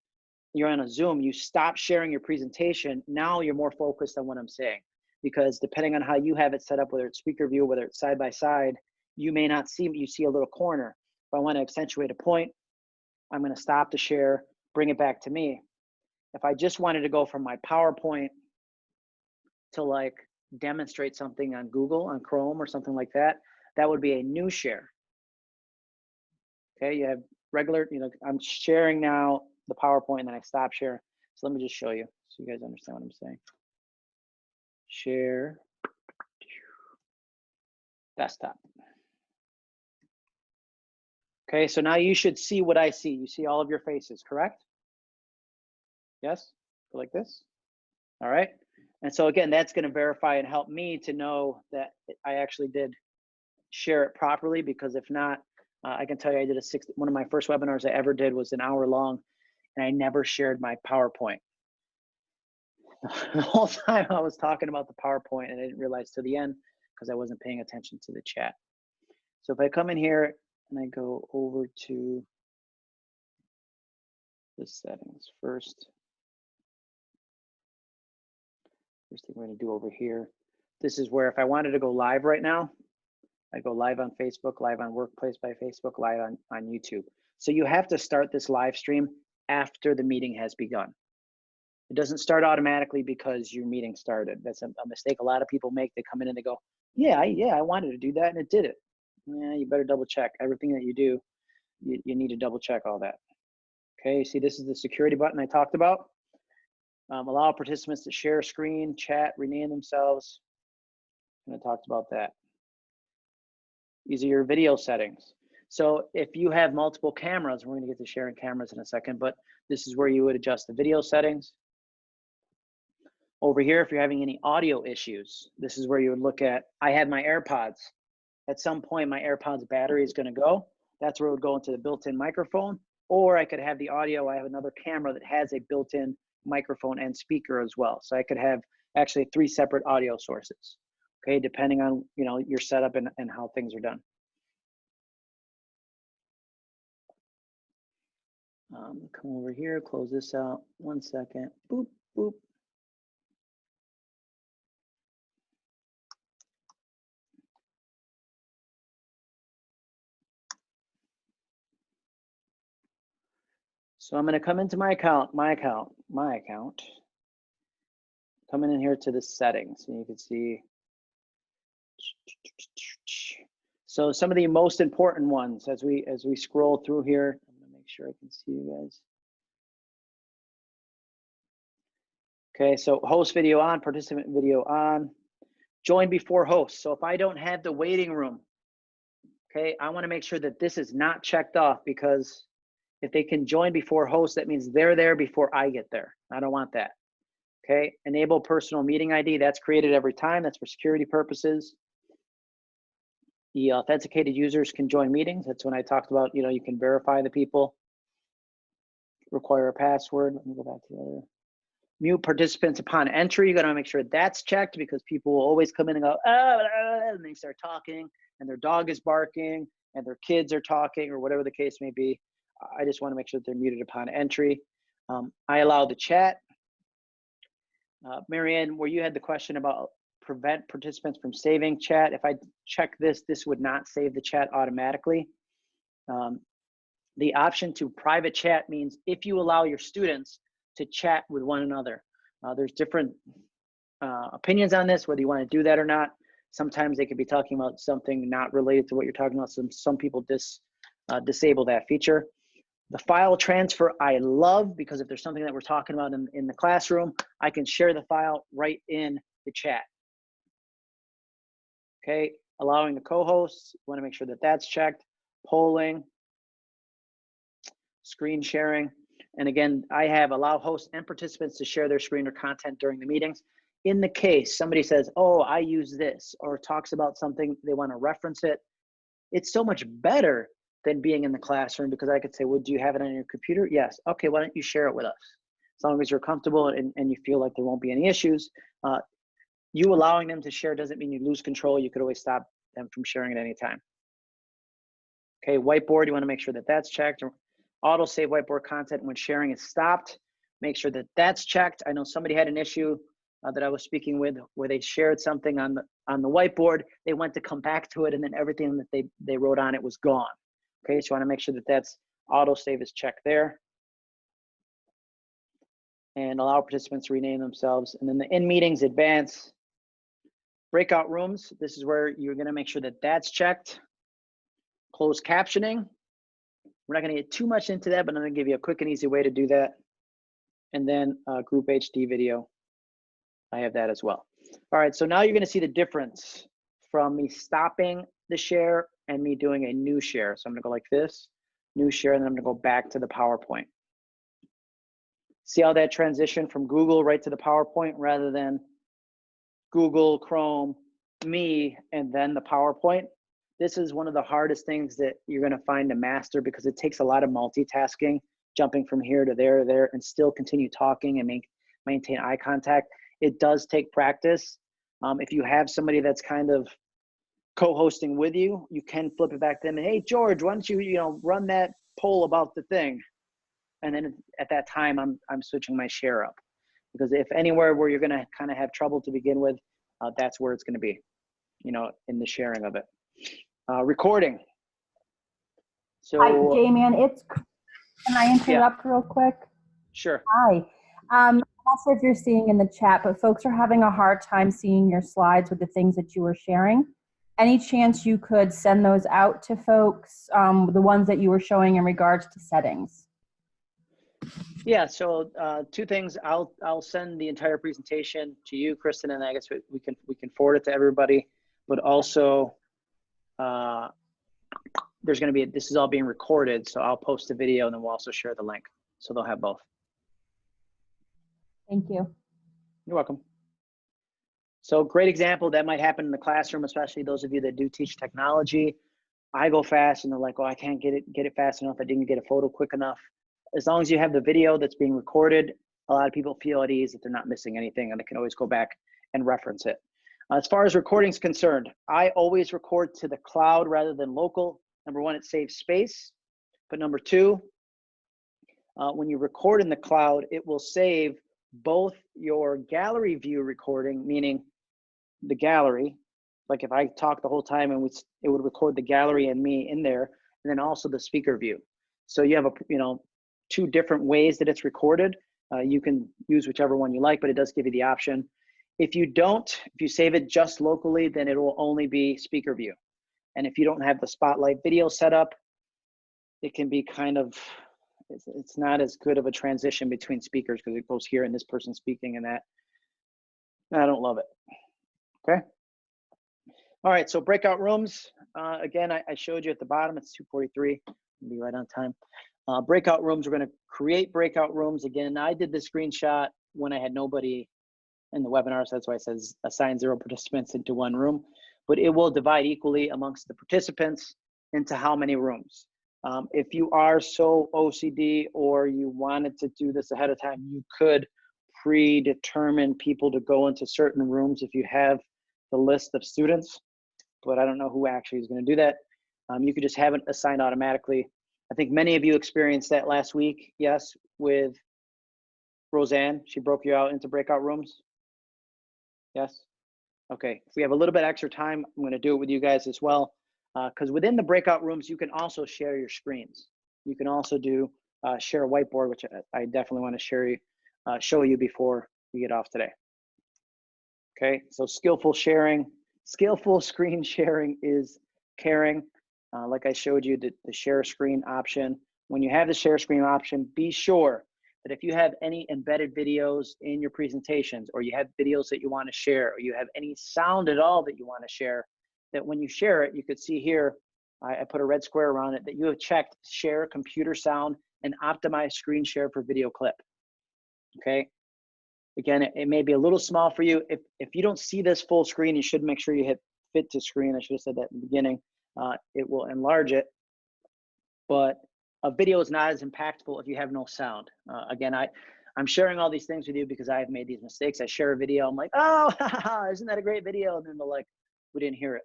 you're on a Zoom, you stop sharing your presentation. Now you're more focused on what I'm saying, because depending on how you have it set up, whether it's speaker view, whether it's side by side, you may not see, you see a little corner. If I want to accentuate a point, I'm going to stop the share, bring it back to me. If I just wanted to go from my PowerPoint to like demonstrate something on Google, on Chrome or something like that, that would be a new share. Okay, you have regular, you know, I'm sharing now the PowerPoint and then I stop share. So let me just show you so you guys understand what I'm saying. Share, desktop. Okay, so now you should see what I see. You see all of your faces, correct? Yes, go like this. All right. And so again, that's going to verify and help me to know that I actually did share it properly, because if not, I can tell you I did one of my first webinars I ever did was an hour long, and I never shared my PowerPoint. The whole time I was talking about the PowerPoint and I didn't realize to the end because I wasn't paying attention to the chat. So if I come in here and I go over to the settings first thing we're going to do over here, this is where if I wanted to go live right now, I go live on Facebook, live on Workplace by Facebook, live on YouTube. So you have to start this live stream after the meeting has begun. It doesn't start automatically because your meeting started. That's a mistake a lot of people make. They come in and they go, yeah, I wanted to do that and it did it. Yeah, you better double check everything that you do. You need to double check all that. Okay, see, this is the security button I talked about. Allow participants to share screen, chat, rename themselves. And I talked about that. These are your video settings. So if you have multiple cameras, we're going to get to sharing cameras in a second, but this is where you would adjust the video settings. Over here, if you're having any audio issues, this is where you would look at, I had my AirPods. At some point, my AirPods battery is going to go. That's where it would go into the built-in microphone, or I could have the audio. I have another camera that has a built-in microphone and speaker as well. So I could have actually 3 separate audio sources, okay, depending on, you know, your setup and how things are done. Come over here, close this out. 1 second. Boop, boop. So I'm going to come into my account. Coming in here to the settings, and you can see. So some of the most important ones as we scroll through here. I'm going to make sure I can see you guys. Okay, so host video on, participant video on, join before host. So if I don't have the waiting room, okay, I want to make sure that this is not checked off, because if they can join before host, that means they're there before I get there. I don't want that. Okay, enable personal meeting ID. That's created every time. That's for security purposes. The authenticated users can join meetings. That's when I talked about, you know, you can verify the people. Require a password. Let me go back to the other. Mute participants upon entry. You got to make sure that's checked, because people will always come in and go, and they start talking, and their dog is barking, and their kids are talking, or whatever the case may be. I just want to make sure that they're muted upon entry. I allow the chat. Marianne, where you had the question about prevent participants from saving chat, if I check this, this would not save the chat automatically. The option to private chat means if you allow your students to chat with one another. There's different opinions on this, whether you want to do that or not. Sometimes they could be talking about something not related to what you're talking about. Some people disable that feature. The file transfer I love, because if there's something that we're talking about in the classroom, I can share the file right in the chat. Okay, allowing the co-hosts, you want to make sure that that's checked. Polling, screen sharing. And again, I have allow hosts and participants to share their screen or content during the meetings. In the case somebody says, oh, I use this, or talks about something, they want to reference it, it's so much better than being in the classroom, because I could say, well, do you have it on your computer? Yes. Okay, why don't you share it with us? As long as you're comfortable and you feel like there won't be any issues. You allowing them to share doesn't mean you lose control. You could always stop them from sharing at any time. Okay, whiteboard, you want to make sure that that's checked. Auto save whiteboard content when sharing is stopped. Make sure that that's checked. I know somebody had an issue that I was speaking with where they shared something on the whiteboard. They went to come back to it, and then everything that they wrote on it was gone. Okay, so you want to make sure that that's Auto save is checked there. And allow participants to rename themselves. And then the in meetings advance. Breakout rooms, this is where you're gonna make sure that that's checked. Closed captioning. We're not gonna get too much into that, but I'm gonna give you a quick and easy way to do that. And then group HD video, I have that as well. All right, so now you're gonna see the difference from me stopping the share and me doing a new share. So I'm gonna go like this, new share, and then I'm gonna go back to the PowerPoint. See how that transition from Google right to the PowerPoint rather than Google, Chrome, me, and then the PowerPoint? This is one of the hardest things that you're gonna find to master because it takes a lot of multitasking, jumping from here to there, and still continue talking and maintain eye contact. It does take practice. If you have somebody that's kind of co-hosting with you, you can flip it back to them and, hey, George, why don't you, run that poll about the thing? And then at that time, I'm switching my share up. Because if anywhere where you're gonna kind of have trouble to begin with, that's where it's gonna be, in the sharing of it. Recording. So, Hi, JMan, can I interrupt real quick? Sure. Hi. I'm not sure if you're seeing in the chat, but folks are having a hard time seeing your slides with the things that you were sharing. Any chance you could send those out to folks, the ones that you were showing in regards to settings? Yeah, so two things. I'll send the entire presentation to you, Kristen, and I guess we can forward it to everybody. But also, there's going to be this is all being recorded, so I'll post a video and then we'll also share the link, so they'll have both. Thank you. You're welcome. So great example that might happen in the classroom, especially those of you that do teach technology. I go fast and they're like, oh, I can't get it fast enough. I didn't get a photo quick enough. As long as you have the video that's being recorded, a lot of people feel at ease that they're not missing anything and they can always go back and reference it. As far as recording is concerned, I always record to the cloud rather than local. Number one, it saves space. But number two, when you record in the cloud, it will save both your gallery view recording, meaning the gallery, like if I talk the whole time and it would record the gallery and me in there, and then also the speaker view. So you have two different ways that it's recorded. You can use whichever one you like, but it does give you the option. If you save it just locally, then it will only be speaker view. And if you don't have the spotlight video set up, it can be it's not as good of a transition between speakers because it goes here and this person speaking and that. I don't love it. Okay. All right, so breakout rooms. Again, I showed you at the bottom, it's 2:43. I'll be right on time. Breakout rooms, we're gonna create breakout rooms. Again, I did the screenshot when I had nobody in the webinar, so that's why it says assign 0 participants into one room, but it will divide equally amongst the participants into how many rooms. If you are so OCD or you wanted to do this ahead of time, you could predetermine people to go into certain rooms if you have the list of students, but I don't know who actually is gonna do that. You could just have it assigned automatically. I think many of you experienced that last week, yes, with Roseanne. She broke you out into breakout rooms. Yes? Okay, if we have a little bit extra time, I'm gonna do it with you guys as well. Because within the breakout rooms, you can also share your screens. You can also do share a whiteboard, which I definitely wanna show you before we get off today. Okay, so skillful screen sharing is caring. Like I showed you, the share screen option. When you have the share screen option, be sure that if you have any embedded videos in your presentations, or you have videos that you want to share, or you have any sound at all that you want to share, that when you share it, you could see here, I put a red square around it, that you have checked share computer sound and optimize screen share for video clip. Okay. Again, it may be a little small for you. If you don't see this full screen, you should make sure you hit fit to screen. I should have said that in the beginning. It will enlarge it, but a video is not as impactful if you have no sound. Again, I'm sharing all these things with you because I've made these mistakes. I share a video, I'm like, oh, isn't that a great video? And then they're like, we didn't hear it.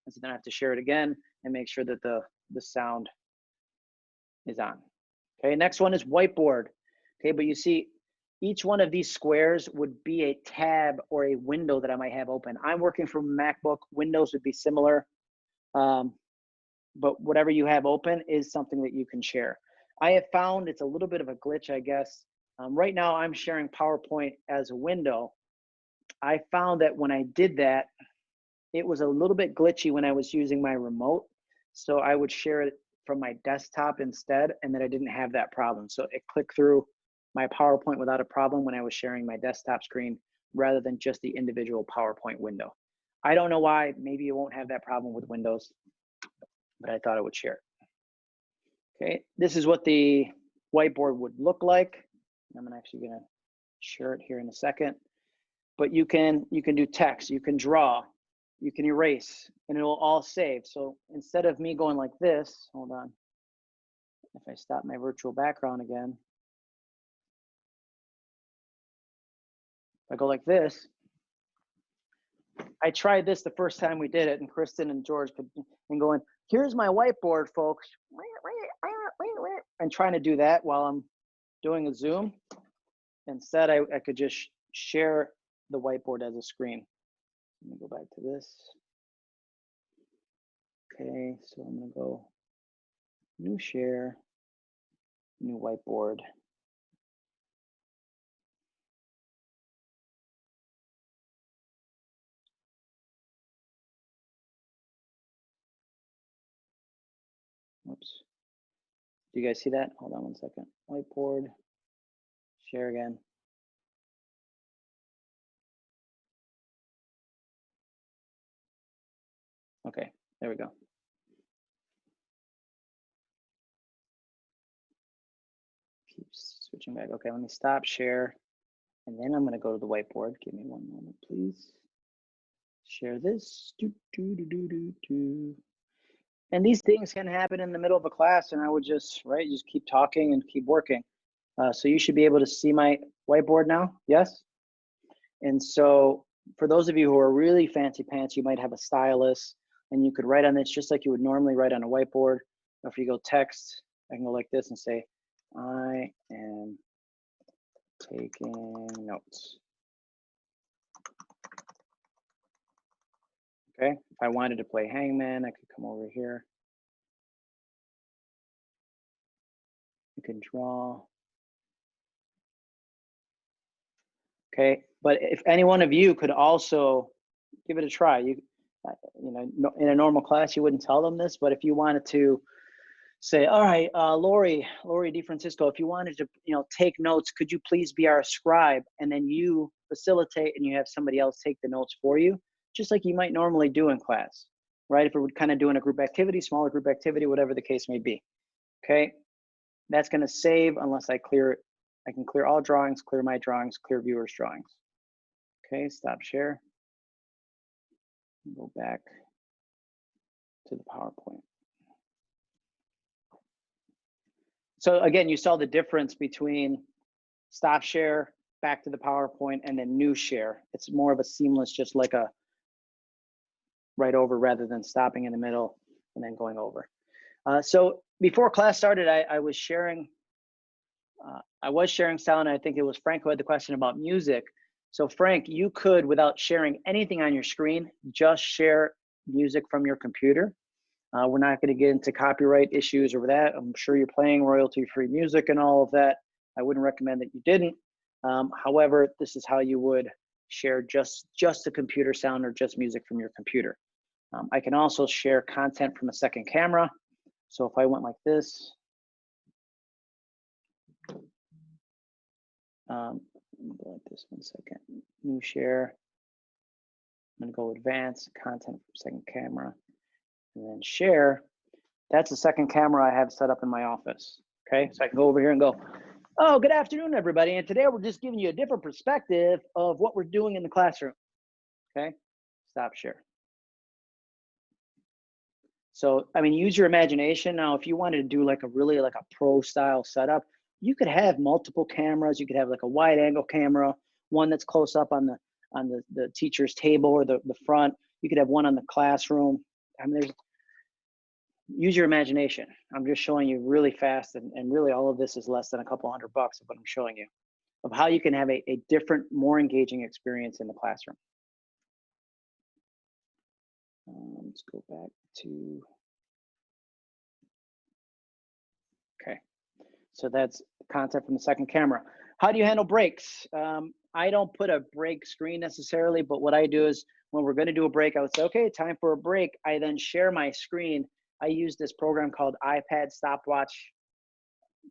And so then I have to share it again and make sure that the sound is on. Okay, next one is whiteboard. Okay, but you see, each one of these squares would be a tab or a window that I might have open. I'm working from a MacBook. Windows would be similar. But whatever you have open is something that you can share. I have found it's a little bit of a glitch, I guess. Right now I'm sharing PowerPoint as a window. I found that when I did that, it was a little bit glitchy when I was using my remote. So I would share it from my desktop instead, and then I didn't have that problem. So it clicked through my PowerPoint without a problem when I was sharing my desktop screen rather than just the individual PowerPoint window. I don't know why. Maybe you won't have that problem with Windows, but I thought I would share it. Okay, this is what the whiteboard would look like. I'm actually gonna share it here in a second. But you can do text, you can draw, you can erase, and it will all save. So instead of me going like this, hold on. If I stop my virtual background again, if I go like this, I tried this the first time we did it, and Kristen and George could, and going, here's my whiteboard, folks, and trying to do that while I'm doing a Zoom. Instead, I could just share the whiteboard as a screen. Let me go back to this. Okay, so I'm gonna go new share, new whiteboard. Oops. Do you guys see that? Hold on one second. Whiteboard, share again. Okay, there we go. Keep switching back. Okay, let me stop share. And then I'm gonna go to the whiteboard. Give me one moment, please. Share this. And these things can happen in the middle of a class, and I would just, just keep talking and keep working. So you should be able to see my whiteboard now, yes? And so for those of you who are really fancy pants, you might have a stylus, and you could write on this just like you would normally write on a whiteboard. If you go text, I can go like this and say, I am taking notes. Okay, if I wanted to play hangman, I could come over here. You can draw. Okay, but if any one of you could also give it a try, you know, in a normal class, you wouldn't tell them this, but if you wanted to say, all right, Lori DeFrancisco, if you wanted to, take notes, could you please be our scribe? And then you facilitate and you have somebody else take the notes for you, just like you might normally do in class, right? If we're kind of doing a group activity, smaller group activity, whatever the case may be, okay? That's gonna save unless I clear it. I can clear all drawings, clear my drawings, clear viewers' drawings. Okay, stop share. Go back to the PowerPoint. So again, you saw the difference between stop share, back to the PowerPoint, and then new share. It's more of a seamless, just like a right over rather than stopping in the middle and then going over. So before class started, I was sharing sound. I think it was Frank who had the question about music. So Frank, you could, without sharing anything on your screen, just share music from your computer. We're not going to get into copyright issues over that. I'm sure you're playing royalty-free music and all of that. I wouldn't recommend that you didn't. However, this is how you would share just the computer sound or just music from your computer. I can also share content from a second camera. So if I went like this, let me go like this 1 second. New share. I'm going to go advanced content from second camera, and then share. That's the second camera I have set up in my office. Okay, so I can go over here and go, oh, good afternoon, everybody. And today we're just giving you a different perspective of what we're doing in the classroom. Okay, stop share. So, I mean, use your imagination. Now, if you wanted to do like a pro style setup, you could have multiple cameras. You could have like a wide angle camera, one that's close up on the teacher's table or the front. You could have one on the classroom. I mean, use your imagination. I'm just showing you really fast, and really all of this is less than a couple $100 of what I'm showing you, of how you can have a different, more engaging experience in the classroom. Let's go back to, okay. So that's content from the second camera. How do you handle breaks? I don't put a break screen necessarily, but what I do is when we're going to do a break, I would say, okay, time for a break. I then share my screen. I use this program called iPad Stopwatch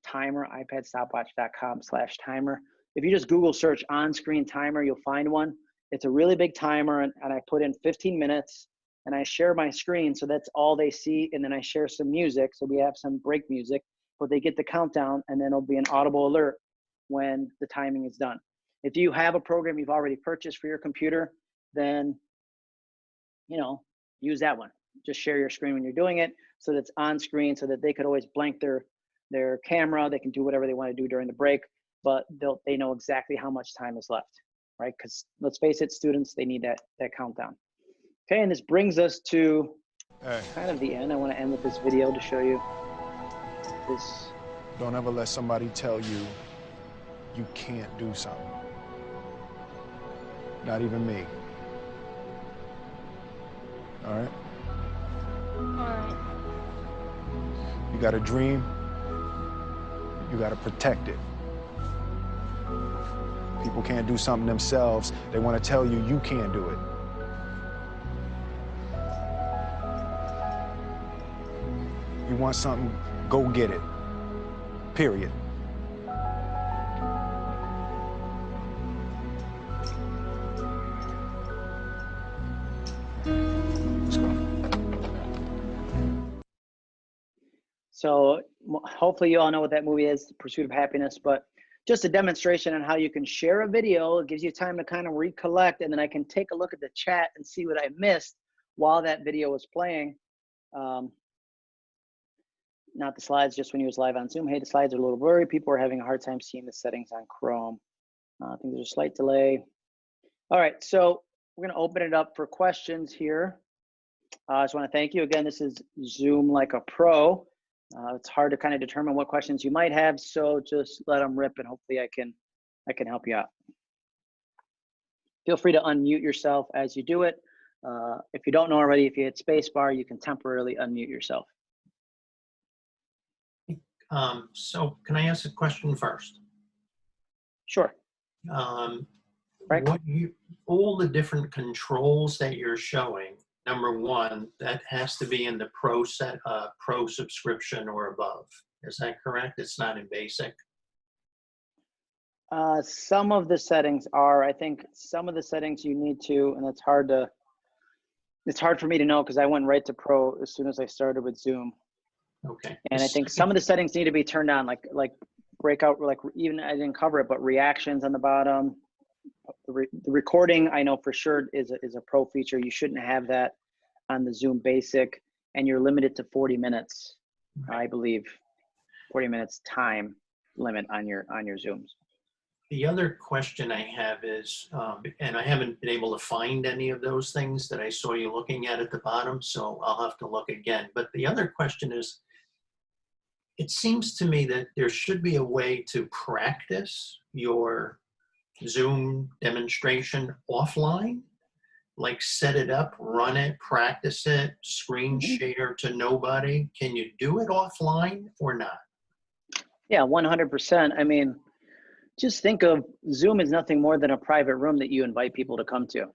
Timer, iPadStopwatch.com/timer. If you just Google search on-screen timer, you'll find one. It's a really big timer, and I put in 15 minutes, and I share my screen, so that's all they see, and then I share some music, so we have some break music, but they get the countdown, and then it'll be an audible alert when the timing is done. If you have a program you've already purchased for your computer, then, you know, use that one. Just share your screen when you're doing it, so that's on screen, so that they could always blank their camera. They can do whatever they want to do during the break, but they know exactly how much time is left, right? Because let's face it, students, they need that countdown. Okay, and this brings us to kind of the end. I want to end with this video to show you this. Don't ever let somebody tell you you can't do something. Not even me. All right? All right. You got a dream, you got to protect it. People can't do something themselves. They want to tell you you can't do it. You want something, go get it. Period. Let's go. So hopefully you all know what that movie is, Pursuit of Happiness, but just a demonstration on how you can share a video. It gives you time to kind of recollect, and then I can take a look at the chat and see what I missed while that video was playing. Not the slides, just when you was live on Zoom. Hey, the slides are a little blurry. People are having a hard time seeing the settings on Chrome. I think there's a slight delay. All right, so we're gonna open it up for questions here. I just wanna thank you. Again, this is Zoom like a pro. It's hard to kind of determine what questions you might have, so just let them rip and hopefully I can help you out. Feel free to unmute yourself as you do it. If you don't know already, if you hit spacebar, you can temporarily unmute yourself. So can I ask a question first? Sure. Right. All the different controls that you're showing, number one, that has to be in the pro subscription or above. Is that correct? It's not in basic? Some of the settings are. I think some of the settings you need to, and it's hard for me to know because I went right to pro as soon as I started with Zoom. Okay. And I think some of the settings need to be turned on, like breakout, like even I didn't cover it, but reactions on the bottom. The recording, I know for sure is a pro feature. You shouldn't have that on the Zoom Basic, and you're limited to 40 minutes, right. I believe, 40 minutes time limit on your Zooms. The other question I have is, and I haven't been able to find any of those things that I saw you looking at the bottom, so I'll have to look again. But the other question is, it seems to me that there should be a way to practice your Zoom demonstration offline, like set it up, run it, practice it, screen share to nobody. Can you do it offline or not? Yeah, 100%. I mean, just think of Zoom as nothing more than a private room that you invite people to come to.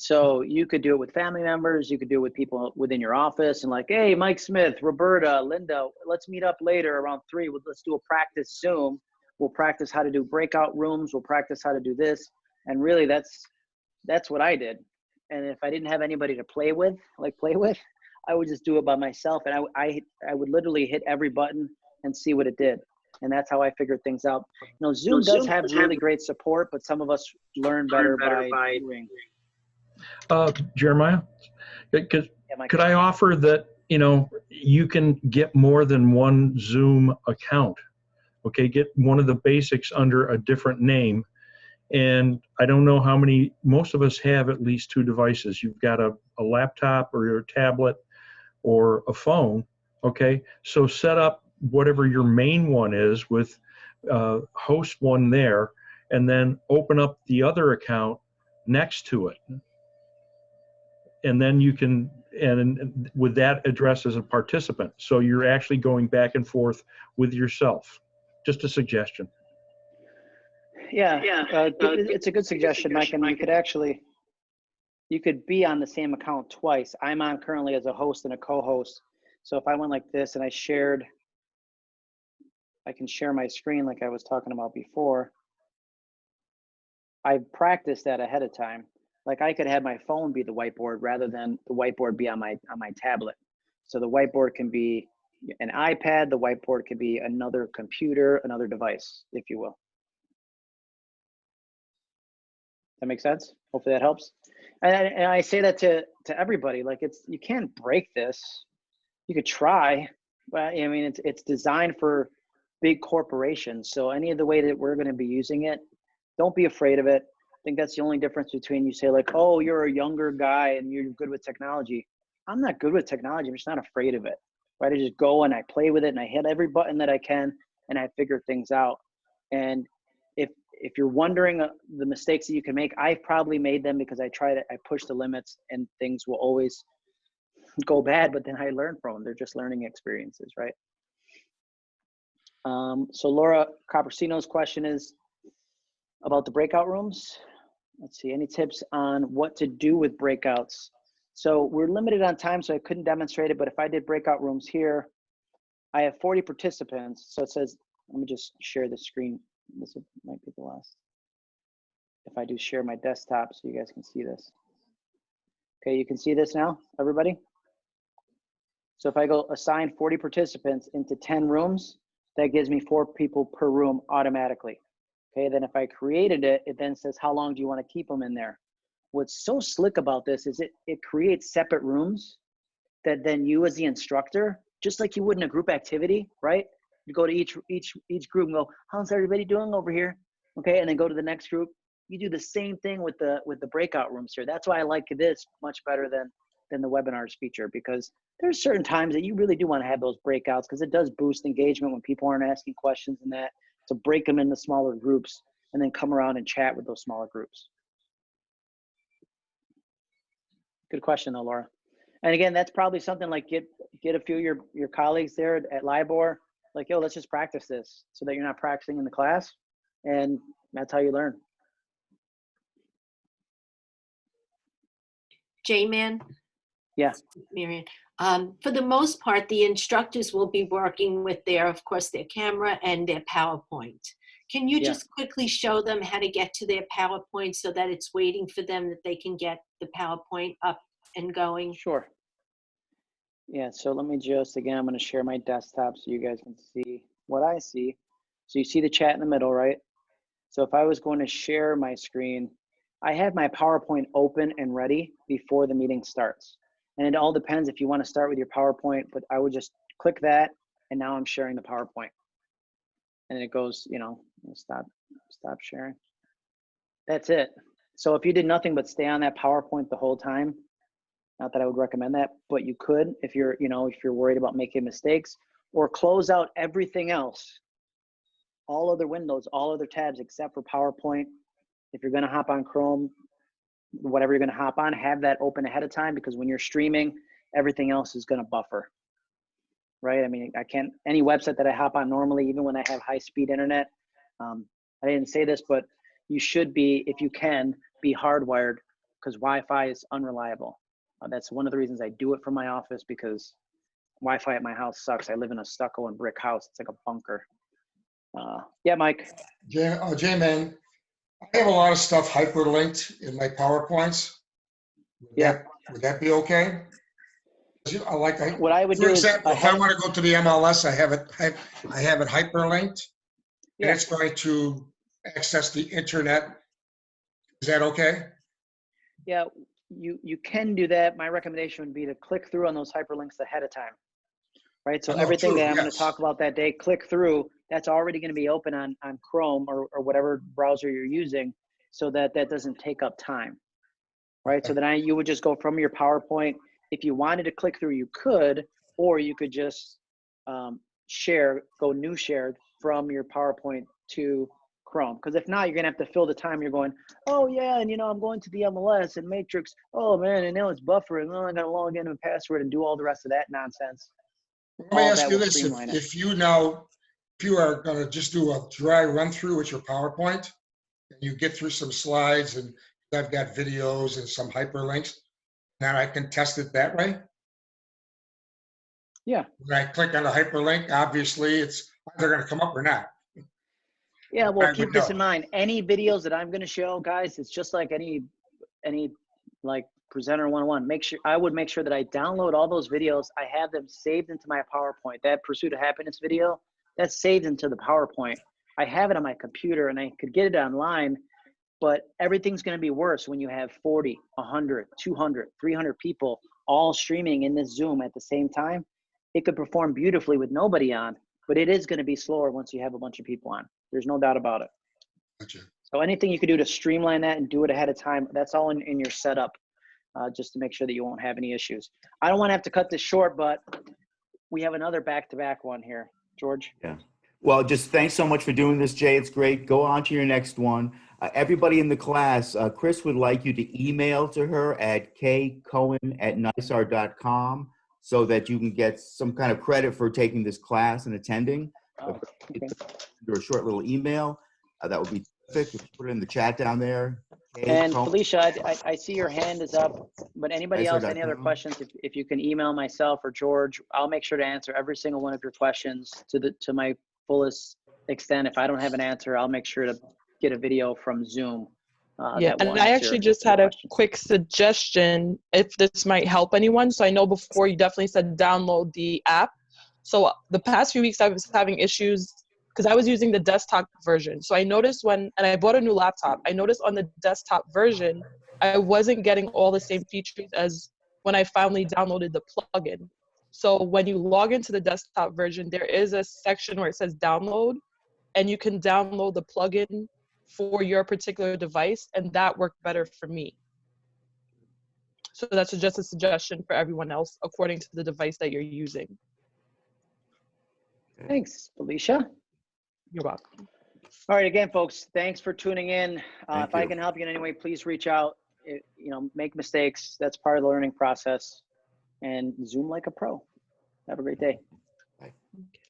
So you could do it with family members, you could do it with people within your office and like, hey, Mike Smith, Roberta, Linda, let's meet up later around 3. Let's do a practice Zoom. We'll practice how to do breakout rooms. We'll practice how to do this. And really that's what I did. And if I didn't have anybody to play with, I would just do it by myself. And I would literally hit every button and see what it did. And that's how I figured things out. You know, Zoom does have really great support, but some of us learn better by doing. Jeremiah, could I offer that, you know, you can get more than one Zoom account, okay? Get one of the basics under a different name. And I don't know how many, most of us have at least 2 devices. You've got a laptop or your tablet or a phone, okay? So set up whatever your main one is with host one there, and then open up the other account next to it. And then you can, and with that address as a participant. So you're actually going back and forth with yourself, Just a suggestion. Yeah, it's a good suggestion, Mike. And you could be on the same account twice. I'm on currently as a host and a co-host. So if I went like this and I can share my screen like I was talking about before. I practiced that ahead of time. Like I could have my phone be the whiteboard rather than the whiteboard be on my tablet. So the whiteboard can be an iPad, the whiteboard could be another computer, another device, if you will. That makes sense? Hopefully that helps. And I say that to everybody, like you can't break this. You could try, but I mean, it's designed for big corporations. So any of the way that we're going to be using it, don't be afraid of it. I think that's the only difference between you say like, oh, you're a younger guy and you're good with technology. I'm not good with technology. I'm just not afraid of it. Right? I just go and I play with it and I hit every button that I can and I figure things out. And if you're wondering the mistakes that you can make, I've probably made them because I push the limits and things will always go bad, but then I learn from them. They're just learning experiences, right? So Laura Copersino's question is about the breakout rooms. Let's see, any tips on what to do with breakouts? So we're limited on time, so I couldn't demonstrate it, but if I did breakout rooms here, I have 40 participants. So it says, let me just share the screen. This might be the last. If I do share my desktop so you guys can see this. Okay, you can see this now, everybody? So if I go assign 40 participants into 10 rooms, that gives me 4 people per room automatically. Okay, then if I created it, it then says, how long do you want to keep them in there? What's so slick about this is it creates separate rooms that then you as the instructor, just like you would in a group activity, right? You go to each group and go, how's everybody doing over here? Okay, and then go to the next group. You do the same thing with the breakout rooms here. That's why I like this much better than the webinars feature, because there's certain times that you really do want to have those breakouts because it does boost engagement when people aren't asking questions and that, to break them into smaller groups and then come around and chat with those smaller groups. Good question though, Laura. And again, that's probably something like get a few of your colleagues there at LIBOR, like, yo, let's just practice this so that you're not practicing in the class, and that's how you learn. JMan? Yeah. Marian. For the most part, the instructors will be working with of course, their camera and their PowerPoint. Can you just quickly show them how to get to their PowerPoint so that it's waiting for them, that they can get the PowerPoint up and going? Sure. Yeah, so let me just, again, I'm going to share my desktop so you guys can see what I see. So you see the chat in the middle, right? So if I was going to share my screen, I have my PowerPoint open and ready before the meeting starts. And it all depends if you want to start with your PowerPoint, but I would just click that, and now I'm sharing the PowerPoint. And it goes, you know, stop sharing. That's it. So if you did nothing but stay on that PowerPoint the whole time, not that I would recommend that, but you could if you're worried about making mistakes, or close out everything else, all other windows, all other tabs except for PowerPoint. If you're going to hop on Chrome, whatever you're going to hop on, have that open ahead of time, because when you're streaming, everything else is going to buffer, right? I mean, any website that I hop on normally, even when I have high speed internet, I didn't say this, but you should be, if you can, be hardwired, because Wi-Fi is unreliable. That's one of the reasons I do it from my office, because Wi-Fi at my house sucks. I live in a stucco and brick house. It's like a bunker. Yeah, Mike. JMan, I have a lot of stuff hyperlinked in my PowerPoints. Would that be okay? What I would for do example, is if I want to go to the MLS, I have it hyperlinked, and it's going to access the internet. Is that okay? Yeah, you can do that. My recommendation would be to click through on those hyperlinks ahead of time, right? So everything that I'm going to talk about that day, click through. That's already going to be open on Chrome or whatever browser you're using, so that that doesn't take up time, right? So then you would just go from your PowerPoint. If you wanted to click through, you could, or you could just go new shared from your PowerPoint to Chrome. Because if not, you're going to have to fill the time. You're going, oh yeah, and I'm going to the MLS and Matrix. Oh man, and now it's buffering. Oh, I got to log in and password and do all the rest of that nonsense. Let me ask you this: if you now if you are going to just do a dry run through with your PowerPoint, and you get through some slides, and I've got videos and some hyperlinks, then I can test it that way. Yeah. When I click on the hyperlink, obviously it's either going to come up or not. Yeah, I well, would keep this know. in mind. Any videos that I'm going to show, guys, it's just like any like presenter 101. I would make sure that I download all those videos. I have them saved into my PowerPoint. That Pursuit of Happiness video, that's saved into the PowerPoint. I have it on my computer and I could get it online, but everything's going to be worse when you have 40, 100, 200, 300 people all streaming in this Zoom at the same time. It could perform beautifully with nobody on, but it is going to be slower once you have a bunch of people on. There's no doubt about it. Gotcha. So anything you could do to streamline that and do it ahead of time, that's all in your setup, just to make sure that you won't have any issues. I don't want to have to cut this short, but we have another back-to-back one here. George? Yeah. Well, just thanks so much for doing this, Jay. It's great. Go on to your next one. Everybody in the class, Chris would like you to email to her at kcohen@nisar.com so that you can get some kind of credit for taking this class and attending. Oh, okay. Do a short little email. That would be terrific. If you put it in the chat down there. And Felicia, I see your hand is up, but anybody else, any other nisar.com. questions, if you can email myself or George, I'll make sure to answer every single one of your questions to my fullest extent. If I don't have an answer, I'll make sure to get a video from Zoom. Yeah, and I actually just had a quick suggestion if this might help anyone. So I know before you definitely said download the app. So the past few weeks I was having issues because I was using the desktop version. So I noticed and I bought a new laptop, I noticed on the desktop version, I wasn't getting all the same features as when I finally downloaded the plugin. So when you log into the desktop version, there is a section where it says download, and you can download the plugin for your particular device, and that worked better for me. So that's just a suggestion for everyone else according to the device that you're using. Thanks, Felicia. You're welcome. All right, again, folks, thanks for tuning in. If I you. can help you in any way, please reach out. Make mistakes. That's part of the learning process. And Zoom like a pro. Have a great day. Bye. Okay.